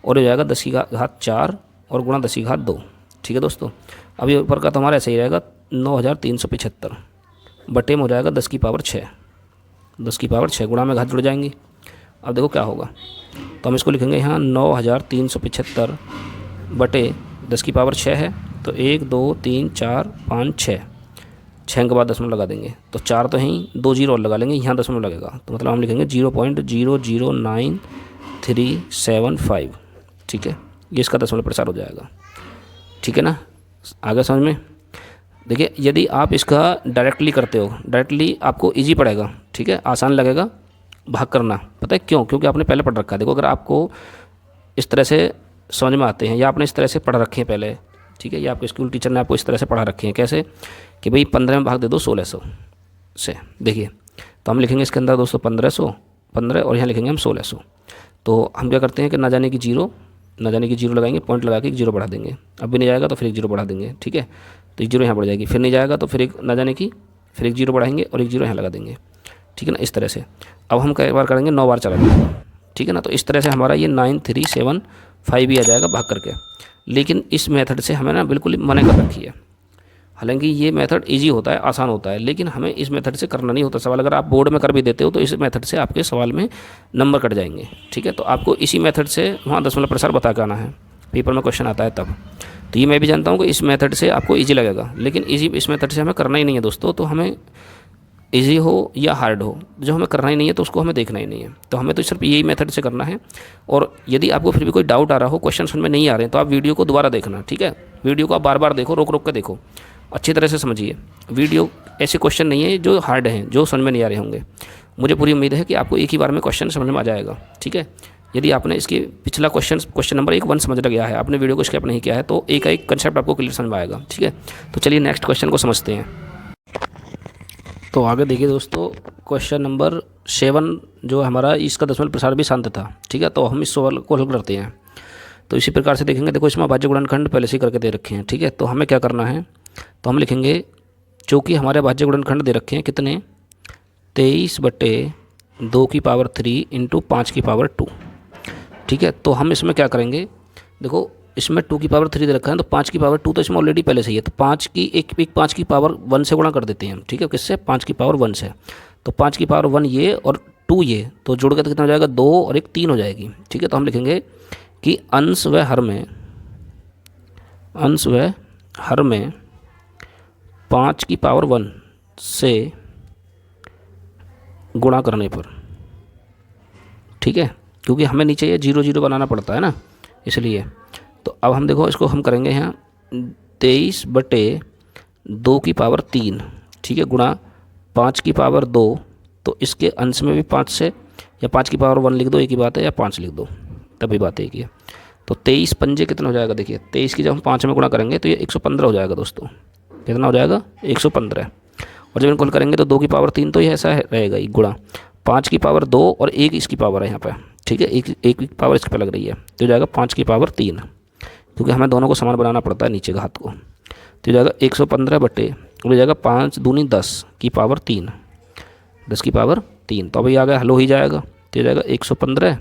और हो जाएगा 10 की घात 4 और गुणा 10 की घात 2। ठीक है दोस्तों, अब ये ऊपर का तो हमारा ऐसे ही रहेगा 9375 बटे में हो जाएगा 10 की पावर 6, 10 की पावर 6 गुणा में घात जुड़ जाएंगी। अब देखो क्या होगा, तो हम इसको लिखेंगे यहाँ 9375 बटे 10 की पावर 6 है, तो 1 2 3 4 5 6, 6 के बाद दशमलव लगा देंगे, तो 4 तो यहीं 2 जीरो और लगा लेंगे, यहाँ दशमलव लगेगा, तो मतलब हम लिखेंगे 0.00937 ठीक है, ये इसका दशमलव प्रसार हो जाएगा। ठीक है ना, आगे समझ में। देखिए यदि आप इसका डायरेक्टली करते हो, डायरेक्टली आपको इजी पड़ेगा, ठीक है, आसान लगेगा भाग करना। पता है क्यों? क्योंकि आपने पहले पढ़ रखा है। देखो अगर आपको इस तरह से समझ में आते हैं या आपने इस तरह से पढ़ रखे हैं पहले, ठीक है, या आपके स्कूल टीचर ने आपको इस तरह से पढ़ा रखे हैं, कैसे कि भाई 15 में भाग दे दो 1600 से। देखिए तो हम लिखेंगे इसके अंदर दोस्तों 15 और यहाँ लिखेंगे हम 1600। तो हम क्या करते हैं कि ना जाने की जीरो लगाएंगे, पॉइंट लगा के एक जीरो बढ़ा देंगे। अब भी नहीं जाएगा तो फिर एक जीरो बढ़ा देंगे, ठीक है, तो एक जीरो यहाँ बढ़ जाएगी, फिर नहीं जाएगा तो फिर एक ना जाने की, फिर एक जीरो बढ़ाएंगे और एक जीरो यहाँ लगा देंगे। ठीक है ना, इस तरह से। अब हम कई बार करेंगे 9 बार चलाएंगे, ठीक है ना, तो इस तरह से हमारा ये 9375 भी आ जाएगा भाग करके। लेकिन इस मेथड से हमें ना बिल्कुल मना कर रखी है। हालांकि ये मेथड इजी होता है, आसान होता है, लेकिन हमें इस मेथड से करना नहीं होता सवाल। अगर आप बोर्ड में कर भी देते हो तो इस मेथड से आपके सवाल में नंबर कट जाएंगे। ठीक है, तो आपको इसी मेथड से वहाँ दशमलव प्रसार बता के आना है, पेपर में क्वेश्चन आता है तब। तो ये मैं भी जानता हूँ कि इस मेथड से आपको ईजी लगेगा, लेकिन इस मेथड से हमें करना ही नहीं है दोस्तों। तो हमें ईजी हो या हार्ड हो, जो हमें करना ही नहीं है तो उसको हमें देखना ही नहीं है। तो हमें तो सिर्फ यही मेथड से करना है। और यदि आपको फिर भी कोई डाउट आ रहा हो, क्वेश्चन समझ में नहीं आ रहे हैं, तो आप वीडियो को दोबारा देखना। ठीक है, वीडियो को आप बार बार देखो, रोक रोक कर देखो, अच्छी तरह से समझिए। वीडियो ऐसे क्वेश्चन नहीं है जो हार्ड हैं, जो समझ में नहीं आ रहे होंगे। मुझे पूरी उम्मीद है कि आपको एक ही बार में क्वेश्चन समझ में आ जाएगा। ठीक है, यदि आपने इसके पिछला क्वेश्चन नंबर 1 समझ गया है, आपने वीडियो को स्किप नहीं किया है, तो एक कंसेप्ट आपको क्लियर समझ में आएगा। ठीक है, तो चलिए नेक्स्ट क्वेश्चन को समझते हैं। तो आगे देखिए दोस्तों, क्वेश्चन नंबर 7 जो हमारा, इसका दशमलव प्रसार भी शांत था। ठीक है, तो हम इस सवाल को हल करते हैं। तो इसी प्रकार से देखेंगे, देखो इसमें अभाज्य गुणनखंड पहले से करके दे रखे हैं। ठीक है, तो हमें क्या करना है, तो हम लिखेंगे चूँकि हमारे अभाज्य गुणनखंड दे रखे हैं कितने, 23/2 की पावर 3 इंटू 5 की पावर 2। ठीक है, तो हम इसमें क्या करेंगे, देखो इसमें 2 की पावर 3 दे रखा है, तो 5 की पावर 2 तो इसमें ऑलरेडी पहले से ही है, तो 5 की एक 5 की पावर 1 से गुणा कर देते हैं हम। ठीक है, किससे, 5 की पावर 1 से। तो 5 की पावर 1 ये और 2 ये, तो जोड़ के तो कितना हो जाएगा, 2 और 1 3 हो जाएगी। ठीक है, तो हम लिखेंगे कि अंश व हर में 5 की पावर 1 से गुणा करने पर, ठीक है, क्योंकि हमें नीचे ये 0 0 बनाना पड़ता है ना, इसलिए। तो अब हम देखो इसको हम करेंगे यहाँ 23/2 की पावर 3, ठीक है, गुणा 5 की पावर 2, तो इसके अंश में भी 5 से, या 5 की पावर 1 लिख दो, एक ही बात है, या 5 लिख दो, तभी बात एक ही है। तो 23 पंजे कितना हो जाएगा, देखिए 23 की जब हम 5 में गुणा करेंगे तो ये 115 हो जाएगा दोस्तों। कितना हो जाएगा, 115। और जब इनको करेंगे तो 2 की पावर 3 तो ये ऐसा रहेगा ही, गुणा 5 की पावर 2 और 1 इसकी पावर है यहाँ पे। ठीक है, एक पावर इसके पे लग रही है, तो जाएगा 5 की पावर 3, क्योंकि हमें दोनों को समान बनाना पड़ता है नीचे का हाथ को। तो जाएगा 115 बटे, हो जाएगा 5 दूनी 10 की पावर 3, 10 की पावर 3। तो अभी आगे हल हो ही जाएगा, तो जाएगा 115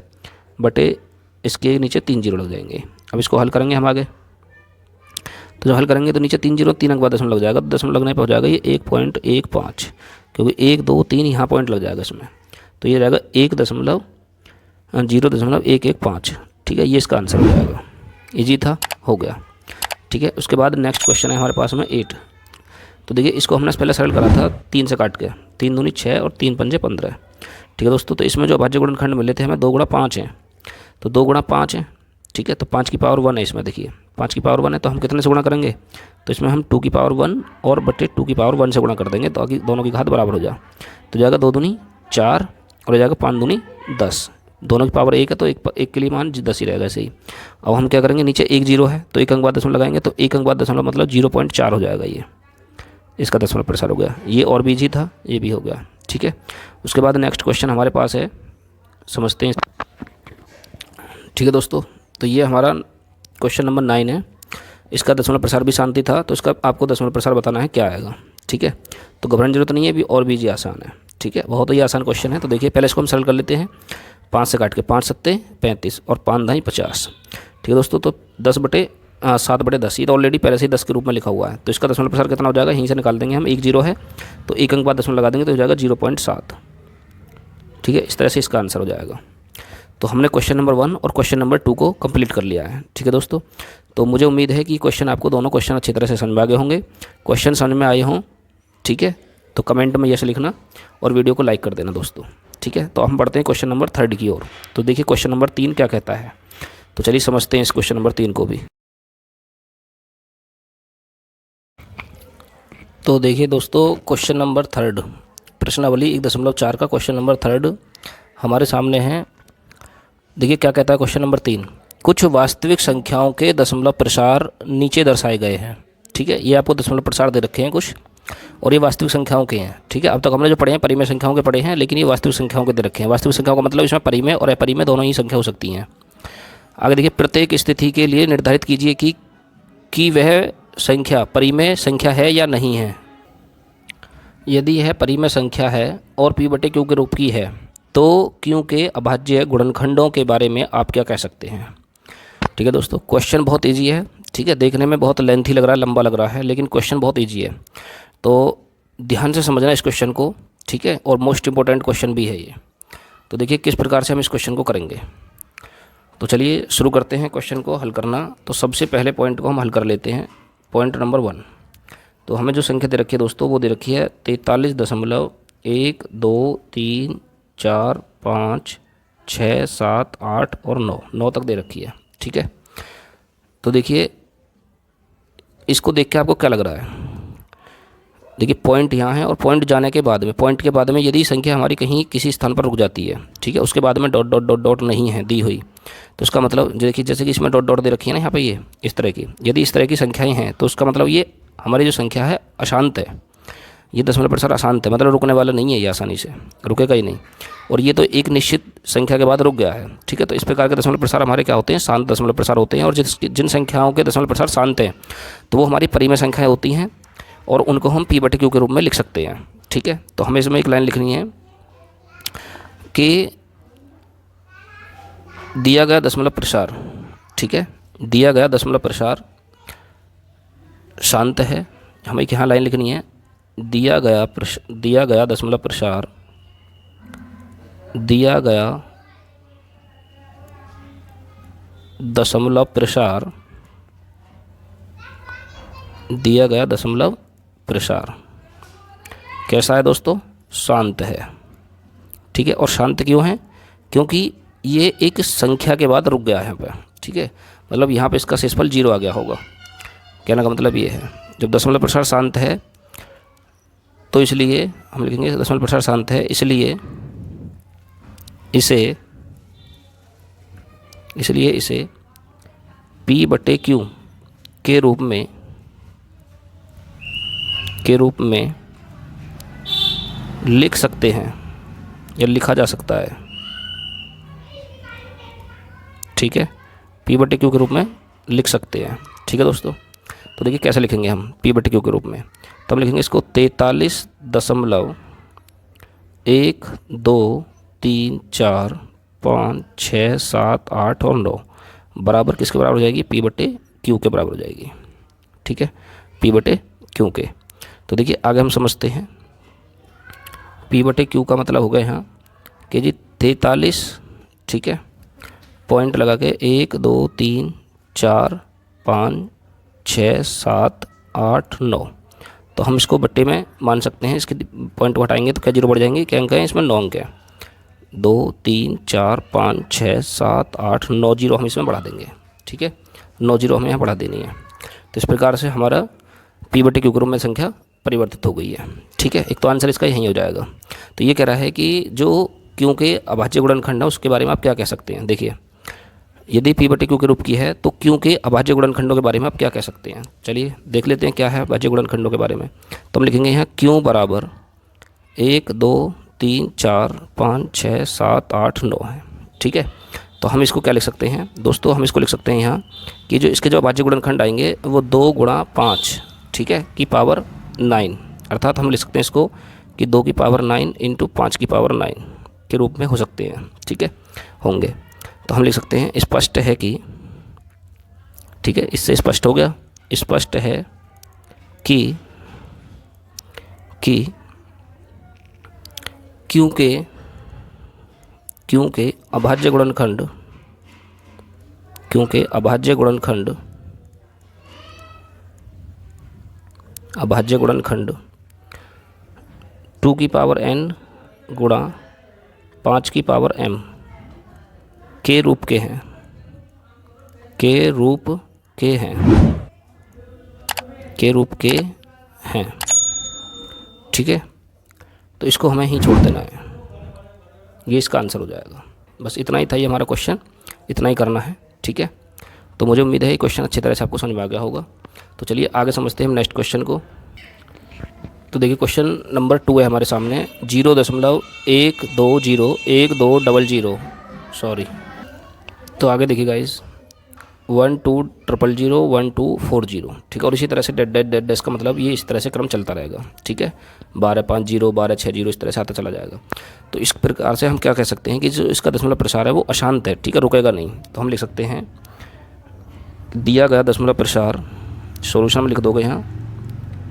बटे, इसके नीचे 3 जीरो लग जाएंगे। अब इसको हल करेंगे हम आगे, तो जब हल करेंगे तो नीचे 3 जीरो, 3 के बाद दशमलव लग जाएगा, दशमलव लगने पर हो जाएगा ये 1.15, क्योंकि 1 2 3 यहाँ पॉइंट लग जाएगा इसमें, तो ये जाएगा 0.1115। ठीक है, ये इसका आंसर हो जाएगा। इजी था, हो गया। ठीक है, उसके बाद नेक्स्ट क्वेश्चन है हमारे पास में 8। तो देखिए इसको हमने पहले सरल करा था 3 से काट के, 3 दूनी 6 और 3 पंजे 15। ठीक है दोस्तों, तो इसमें जो अभाज्य गुणनखंड मिले थे हमें 2 गुणा 5 हैं, तो 2 गुणा 5 है। ठीक है, तो 5 की पावर 1 है इसमें, देखिए 5 की पावर 1 है, तो हम कितने से गुणा करेंगे, तो इसमें हम 2 की पावर 1 और बटे 2 की पावर 1 से गुणा कर देंगे, तो ताकि दोनों की घात बराबर हो जाए। तो जाएगा 2 दूनी 4 और हो जाएगा 5 दूनी 10, दोनों की पावर 1 है तो एक के लिए मान 10 ही रहेगा, ऐसे ही। अब हम क्या करेंगे, नीचे 1 0 है तो 1 अंक बाद दशमलव लगाएंगे, तो 1 अंक बाद दशमलव मतलब 0.4 हो जाएगा, ये इसका दशमलव प्रसार हो गया। ये और भी इजी था, ये भी हो गया। ठीक है, उसके बाद नेक्स्ट क्वेश्चन हमारे पास है, समझते हैं। ठीक है दोस्तों, तो ये हमारा क्वेश्चन नंबर 9 है। इसका दशमलव प्रसार भी शांति था, तो इसका आपको दशमलव प्रसार बताना है क्या आएगा। ठीक है, तो घबराने की जरूरत नहीं है, भी और भी आसान है। ठीक है, बहुत ही आसान क्वेश्चन है। तो देखिए पहले इसको हम सरल कर लेते हैं, 5 से काट के, 5 सत्ते 35 और 5 दाई 50। ठीक है दोस्तों, तो 7/10, ये तो ऑलरेडी पहले से ही 10 के रूप में लिखा हुआ है, तो इसका दशमलव प्रसार कितना हो जाएगा, यहीं से निकाल देंगे हम। 1 0 है तो 1 अंक बाद दशमलव लगा देंगे तो हो जाएगा 0.7। ठीक है, इस तरह से इसका आंसर हो जाएगा। तो हमने क्वेश्चन नंबर 1 और क्वेश्चन नंबर 2 को कंप्लीट कर लिया है। ठीक है दोस्तों, तो मुझे उम्मीद है कि क्वेश्चन आपको दोनों क्वेश्चन अच्छी तरह से समझ में आ गए होंगे। क्वेश्चन समझ में आए हों, ठीक है, तो कमेंट में यस लिखना और वीडियो को लाइक कर देना दोस्तों। ठीक है, तो हम बढ़ते हैं क्वेश्चन नंबर 3 की ओर। तो देखिए क्वेश्चन नंबर 3 क्या कहता है, तो चलिए समझते हैं इस क्वेश्चन नंबर 3 को भी। तो देखिए दोस्तों, क्वेश्चन नंबर 3 प्रश्नावली 1.4 का क्वेश्चन नंबर 3 हमारे सामने है। देखिए क्या कहता है क्वेश्चन नंबर 3, कुछ वास्तविक संख्याओं के दशमलव प्रसार नीचे दर्शाए गए हैं। ठीक है, ये आपको दशमलव प्रसार दे रखे हैं कुछ, और ये वास्तविक संख्याओं के हैं। ठीक है, अब तक हमने जो पढ़े हैं परिमेय संख्याओं के पढ़े हैं, लेकिन ये वास्तविक संख्याओं के दे रखे हैं। वास्तविक संख्याओं का मतलब इसमें परिमेय और अपरिमेय दोनों ही संख्या हो सकती हैं। आगे देखिए, प्रत्येक स्थिति के लिए निर्धारित कीजिए कि वह संख्या परिमेय संख्या है या नहीं है। यदि यह परिमेय संख्या है और p/q के रूप की है, तो q के अभाज्य गुणनखंडों के बारे में आप क्या कह सकते हैं। ठीक है दोस्तों, क्वेश्चन बहुत इजी है। ठीक है, देखने में बहुत लेंथी लग रहा है, लंबा लग रहा है, लेकिन क्वेश्चन बहुत इजी है, तो ध्यान से समझना इस क्वेश्चन को। ठीक है, और मोस्ट इंपॉर्टेंट क्वेश्चन भी है ये। तो देखिए किस प्रकार से हम इस क्वेश्चन को करेंगे। तो चलिए शुरू करते हैं क्वेश्चन को हल करना। तो सबसे पहले पॉइंट को हम हल कर लेते हैं, पॉइंट नंबर 1। तो हमें जो संख्या दे रखी है दोस्तों, वो दे रखी है 43.1 2 3 4 5 6 7 8 और 9 तक दे रखी है। ठीक है, तो देखिए इसको देख के आपको क्या लग रहा है। देखिए पॉइंट यहाँ है और पॉइंट जाने के बाद में, पॉइंट के बाद में यदि संख्या हमारी कहीं किसी स्थान पर रुक जाती है, ठीक है, उसके बाद में डॉट डॉट डॉट डॉट नहीं है दी हुई, तो उसका मतलब देखिए जैसे कि इसमें डॉट डॉट दे रखी है ना यहाँ पे, ये इस तरह की, यदि इस तरह की संख्याएँ हैं तो उसका मतलब ये हमारी जो संख्या है अशांत है, ये दशमलव प्रसार अशांत है, मतलब रुकने वाला नहीं है, ये आसानी से रुकेगा ही नहीं। और ये तो एक निश्चित संख्या के बाद रुक गया है। ठीक है, तो इस प्रकार के दशमलव प्रसार हमारे क्या होते हैं, शांत दशमलव प्रसार होते हैं। और जिन संख्याओं के दशमलव प्रसार शांत हैं तो वो हमारी परिमेय संख्याएँ होती हैं और उनको हम p/q के रूप में लिख सकते हैं। ठीक है, तो हमें इसमें एक लाइन लिखनी है कि दिया गया दशमलव प्रसार, ठीक है, दिया गया दशमलव प्रसार शांत है। हमें यहाँ लाइन लिखनी है, दिया गया दशमलव प्रसार, दिया गया दशमलव प्रसार, दिया गया दशमलव प्रसार कैसा है दोस्तों, शांत है। ठीक है, और शांत क्यों है, क्योंकि ये एक संख्या के बाद रुक गया है यहाँ पे। ठीक है, मतलब यहाँ पे इसका शेषफल 0 आ गया होगा। कहने का मतलब ये है, जब दशमलव प्रसार शांत है तो इसलिए हम लिखेंगे दशमलव प्रसार शांत है, इसलिए इसे p/q के रूप में लिख सकते हैं या लिखा जा सकता है। ठीक है, p/q के रूप में लिख सकते हैं। ठीक है दोस्तों, तो देखिए कैसे लिखेंगे हम p/q के रूप में। तो हम लिखेंगे इसको 43.1 2 3 4 5 6 7 8 और 9 बराबर किसके बराबर हो जाएगी, p/q के बराबर हो जाएगी। ठीक है, p/q के। तो देखिए आगे हम समझते हैं, p/q का मतलब हो गया यहाँ कि जी 43, ठीक है, पॉइंट लगा के 1 2 3 4 5 6 7 8 9, तो हम इसको बट्टे में मान सकते हैं। इसके पॉइंट को हटाएंगे तो क्या जीरो बढ़ जाएंगे। क्या अंक है इसमें, 9 अंक है। 2 3 4 5 6 7 8 9 जीरो हम इसमें बढ़ा देंगे। ठीक है, 9 जीरो हमें यहाँ बढ़ा देनी है। तो इस प्रकार से हमारा पी बटे क्यू के रूप में संख्या परिवर्तित हो गई है। ठीक है, एक तो आंसर इसका यही हो जाएगा। तो ये कह रहा है कि जो क्यू के अभाज्य गुणनखंड है उसके बारे में आप क्या कह सकते हैं। देखिए, यदि पी बटे क्यू के रूप की है तो क्यू के अभाज्य गुणनखंडों के बारे में आप क्या कह सकते हैं। चलिए देख लेते हैं क्या है अभाज्य गुणनखंडों के बारे में। तो हम लिखेंगे यहाँ क्यू बराबर 1 2 3 4 5 6 7 8 9 है। ठीक है, तो हम इसको क्या लिख सकते हैं दोस्तों, हम इसको लिख सकते हैं यहाँ कि जो इसके जो अभाज्य गुणनखंड आएंगे वो 2 गुणा 5, ठीक है, की पावर 9, अर्थात हम लिख सकते हैं इसको कि 2 की पावर 9 इंटू 5 की पावर 9 के रूप में हो सकते हैं। ठीक है, होंगे। तो हम लिख सकते हैं स्पष्ट है कि, ठीक है, इससे स्पष्ट हो गया, स्पष्ट है कि क्यू के अभाज्य गुणनखंड 2 की पावर n गुणा 5 की पावर m के रूप के हैं। ठीक है, तो इसको हमें ही छोड़ देना है, ये इसका आंसर हो जाएगा। बस इतना ही था ये हमारा क्वेश्चन, इतना ही करना है। ठीक है, तो मुझे उम्मीद है ये क्वेश्चन अच्छी तरह से आपको समझ में आ गया होगा। तो चलिए आगे समझते हैं हम नेक्स्ट क्वेश्चन को। तो देखिए क्वेश्चन नंबर 2 है हमारे सामने, 0.1201201200, सॉरी। तो आगे देखिए गाइस 1200 1240, ठीक है, और इसी तरह से डेड का मतलब ये इस तरह से क्रम चलता रहेगा। ठीक है, 1250 1260 इस तरह से आता चला जाएगा। तो इस प्रकार से हम क्या कह सकते हैं कि जो इसका दशमलव प्रसार है वो अशांत है। ठीक है, रुकेगा नहीं। तो हम लिख सकते हैं दिया गया दशमलव प्रसार, सॉल्यूशन में लिख दोगे यहाँ,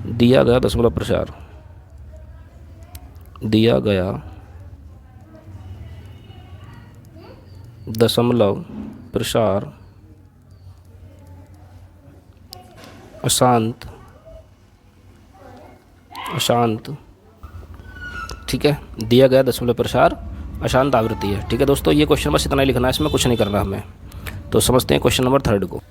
दिया गया दशमलव प्रसार अशांत, ठीक है, दिया गया दशमलव प्रसार अशांत आवृत्ति है। ठीक है दोस्तों, ये क्वेश्चन बस इतना ही लिखना है, इसमें कुछ नहीं करना हमें। तो समझते हैं क्वेश्चन नंबर 3 को।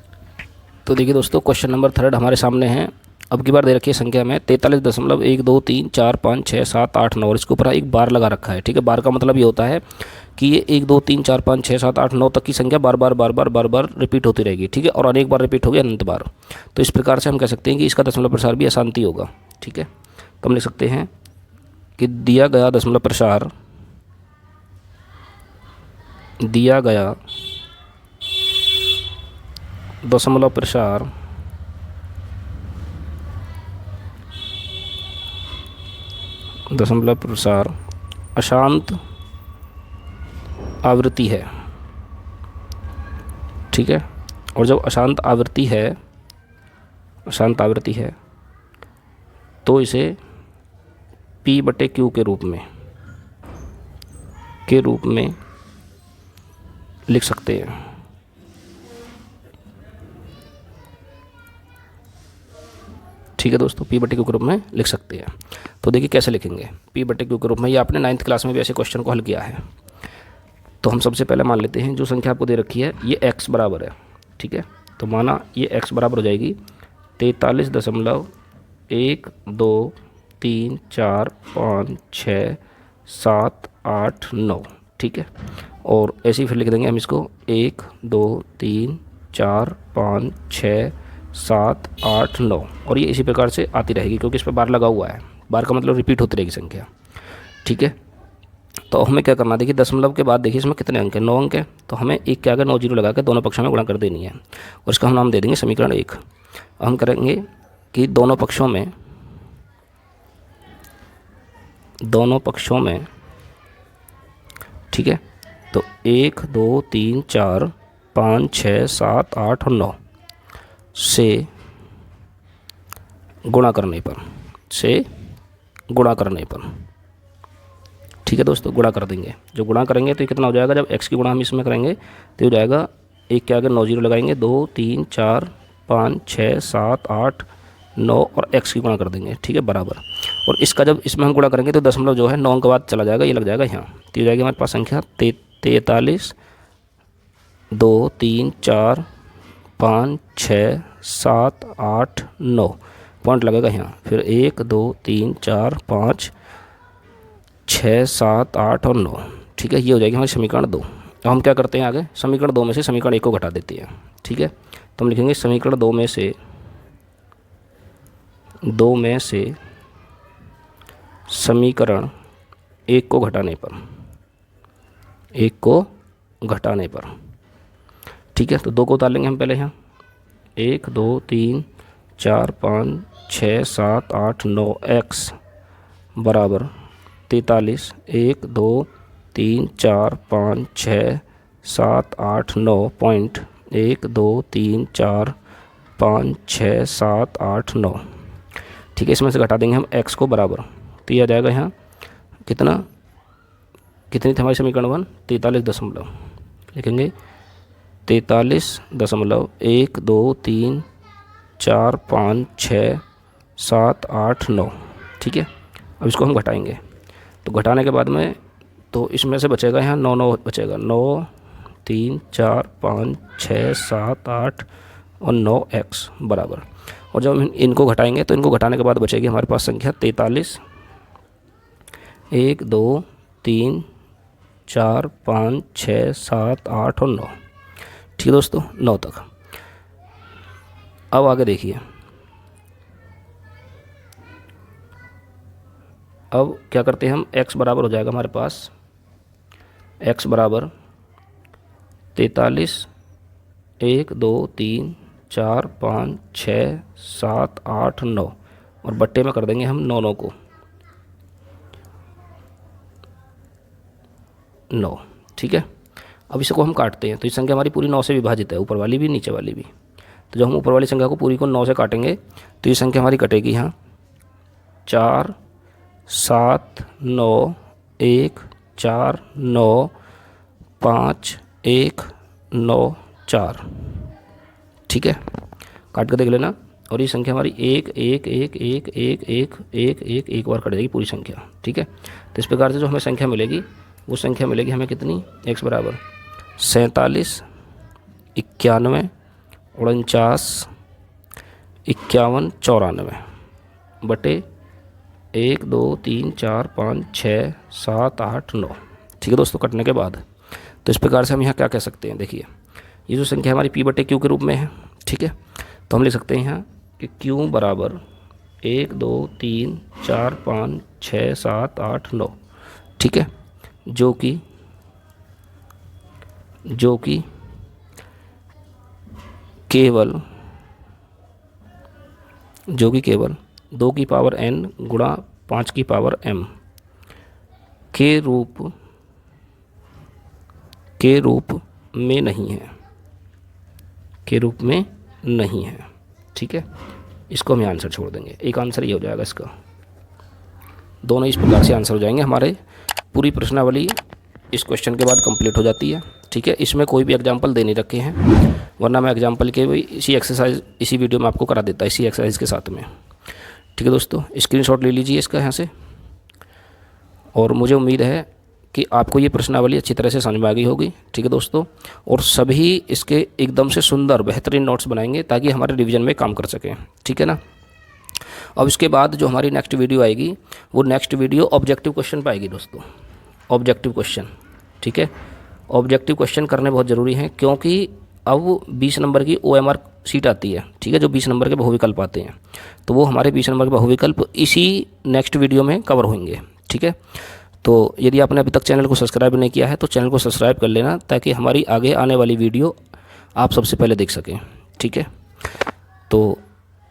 तो देखिए दोस्तों क्वेश्चन नंबर 3 हमारे सामने है। अब की बार दे रखी है संख्या में 43.123456789 और इसके ऊपर एक बार लगा रखा है। ठीक है, बार का मतलब ये होता है कि ये 1 2 3 4 5 6 7 8 9 तक की संख्या बार बार रिपीट होती रहेगी। ठीक है, और अनेक बार रिपीट होगी, अनंत बार। तो इस प्रकार से हम कह सकते हैं कि इसका दशमलव प्रसार भी अशांति होगा। ठीक है, तो हम लिख सकते हैं कि दिया गया दशमलव प्रसार अशांत आवृत्ति है। ठीक है, और जब अशांत आवृत्ति है तो इसे P बटे Q के रूप में लिख सकते हैं। ठीक है दोस्तों, P बटे Q के रूप में लिख सकते हैं। तो देखिए कैसे लिखेंगे P बटे Q के रूप में। ये आपने 9th क्लास में भी ऐसे क्वेश्चन को हल किया है। तो हम सबसे पहले मान लेते हैं जो संख्या आपको दे रखी है ये x बराबर है। ठीक है, तो माना ये x बराबर हो जाएगी 43.123456789। ठीक है, और ऐसे ही फिर लिख देंगे हम इसको 1 2 3 4 5 6 7 8 9, और ये इसी प्रकार से आती रहेगी क्योंकि इस पर बार लगा हुआ है। बार का मतलब रिपीट होती रहेगी संख्या। ठीक है, तो हमें क्या करना है, देखिए दशमलव के बाद देखिए इसमें कितने अंक हैं, 9 अंक है। तो हमें एक के आगे 9 जीरो लगा के दोनों पक्षों में गुणा कर देनी है, और इसका हम नाम दे देंगे समीकरण 1। हम करेंगे कि दोनों पक्षों में, ठीक है, तो 1 2 3 4 5 6 7 8 और 9 से गुणा करने पर, ठीक है दोस्तों, गुणा कर देंगे। जो गुणा करेंगे तो ये कितना हो जाएगा, जब x की गुणा हम इसमें करेंगे तो हो जाएगा 1 के आगे 9 जीरो लगाएंगे, 2 3 4 5 6 7 8 9 और x की गुणा कर देंगे, ठीक है, बराबर। और इसका जब इसमें हम गुणा करेंगे तो दशमलव जो है 9 अंक के बाद चला जाएगा, ये लग जाएगा यहाँ। तो ये जाएगी हमारे पास संख्या 43, 2 3 4 5 6 7 8 9 पॉइंट लगेगा यहाँ। फिर 1 2 3 4 5 6 7 8 और 9, ठीक है, ये हो जाएगी हमारी समीकरण 2। अब हम क्या करते हैं आगे, समीकरण 2 में से समीकरण 1 को घटा देते हैं, ठीक है। तो हम लिखेंगे समीकरण 2 में से समीकरण 1 को घटाने पर, ठीक है। तो 2 को उतार लेंगे हम पहले यहाँ। 1 2 3 4 5 6 7 8 9 x बराबर 43, 1 2 3 4 5 6 7 8 9 पॉइंट 1 2 3 4 5 6 7 8 9, ठीक है। इसमें से घटा देंगे हम x को बराबर, तो यह आ जाएगा यहाँ कितनी थी हमारी समीकरण 1, 43 दशमलव, लिखेंगे 43 दशमलव 1 2 3 4 5 6 7 8 9, ठीक है। अब इसको हम घटाएंगे, तो घटाने के बाद में तो इसमें से बचेगा यहाँ 9 9 बचेगा, 9 3 4 5 6 7 8 और 9x बराबर। और जब हम इनको घटाएंगे तो इनको घटाने के बाद बचेगी हमारे पास संख्या 43, 1 2 3 4 5 6 7 8 और 9, ठीक है दोस्तों, 9 तक। अब आगे देखिए, अब क्या करते हैं हम, x बराबर हो जाएगा हमारे पास, x बराबर 43, 1 2 3 4 5 6 7 8 9 और बट्टे में कर देंगे हम 9 9 को 9, ठीक है। अब इसको हम काटते हैं, तो ये संख्या हमारी पूरी 9 से विभाजित है, ऊपर वाली भी नीचे वाली भी। तो जब हम ऊपर वाली संख्या को पूरी को 9 से काटेंगे तो ये संख्या हमारी कटेगी यहाँ 4 7 9 1 4 9 5 1 9 4, ठीक है, काट कर देख लेना। और ये संख्या हमारी 1 1 1 1 1 1 1 1 एक बार कट जाएगी पूरी संख्या, ठीक है। तो इस प्रकार से जो हमें संख्या मिलेगी वो संख्या मिलेगी हमें कितनी, x बराबर 47 91 49 51 94 बटे 1 2 3 4 5 6 7 8 9, ठीक है दोस्तों, कटने के बाद। तो इस प्रकार से हम यहाँ क्या कह सकते हैं, देखिए ये जो संख्या हमारी p बटे q के रूप में है, ठीक है। तो हम लिख सकते हैं यहाँ कि q बराबर 1 2 3 4 5 6 7 8 9, ठीक है, जो कि केवल 2 की पावर n गुणा 5 की पावर m के रूप में नहीं है, ठीक है। इसको हम आंसर छोड़ देंगे, एक आंसर ये हो जाएगा इसका, दोनों इस प्रकार से आंसर हो जाएंगे हमारे। पूरी प्रश्नावली इस क्वेश्चन के बाद कंप्लीट हो जाती है, ठीक है। इसमें कोई भी एग्जाम्पल दे नहीं रखे हैं, वरना मैं एग्जाम्पल के भी इसी एक्सरसाइज इसी वीडियो में आपको करा देता, इसी एक्सरसाइज के साथ में, ठीक है दोस्तों। स्क्रीनशॉट ले लीजिए इसका यहाँ से। और मुझे उम्मीद है कि आपको ये प्रश्नावली अच्छी तरह से समझ में आ गई होगी, ठीक है दोस्तों। और सभी इसके एकदम से सुंदर बेहतरीन नोट्स बनाएंगे ताकि हमारे रिवीजन में काम कर सकें, ठीक है ना। अब इसके बाद जो हमारी नेक्स्ट वीडियो आएगी वो नेक्स्ट वीडियो ऑब्जेक्टिव क्वेश्चन पर आएगी दोस्तों, ऑब्जेक्टिव क्वेश्चन, ठीक है। ऑब्जेक्टिव क्वेश्चन करने बहुत ज़रूरी हैं क्योंकि अब 20 नंबर की OMR सीट आती है, ठीक है, जो 20 नंबर के बहुविकल्प आते हैं, तो वो हमारे 20 नंबर के बहुविकल्प इसी नेक्स्ट वीडियो में कवर होंगे, ठीक है। तो यदि आपने अभी तक चैनल को सब्सक्राइब नहीं किया है तो चैनल को सब्सक्राइब कर लेना ताकि हमारी आगे आने वाली वीडियो आप सबसे पहले देख सकें, ठीक है। तो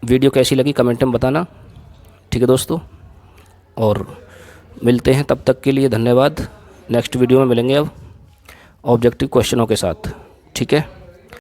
वीडियो कैसी लगी कमेंट में बताना, ठीक है दोस्तों। और मिलते हैं, तब तक के लिए धन्यवाद। नेक्स्ट वीडियो में मिलेंगे अब ऑब्जेक्टिव क्वेश्चनों के साथ, ठीक है।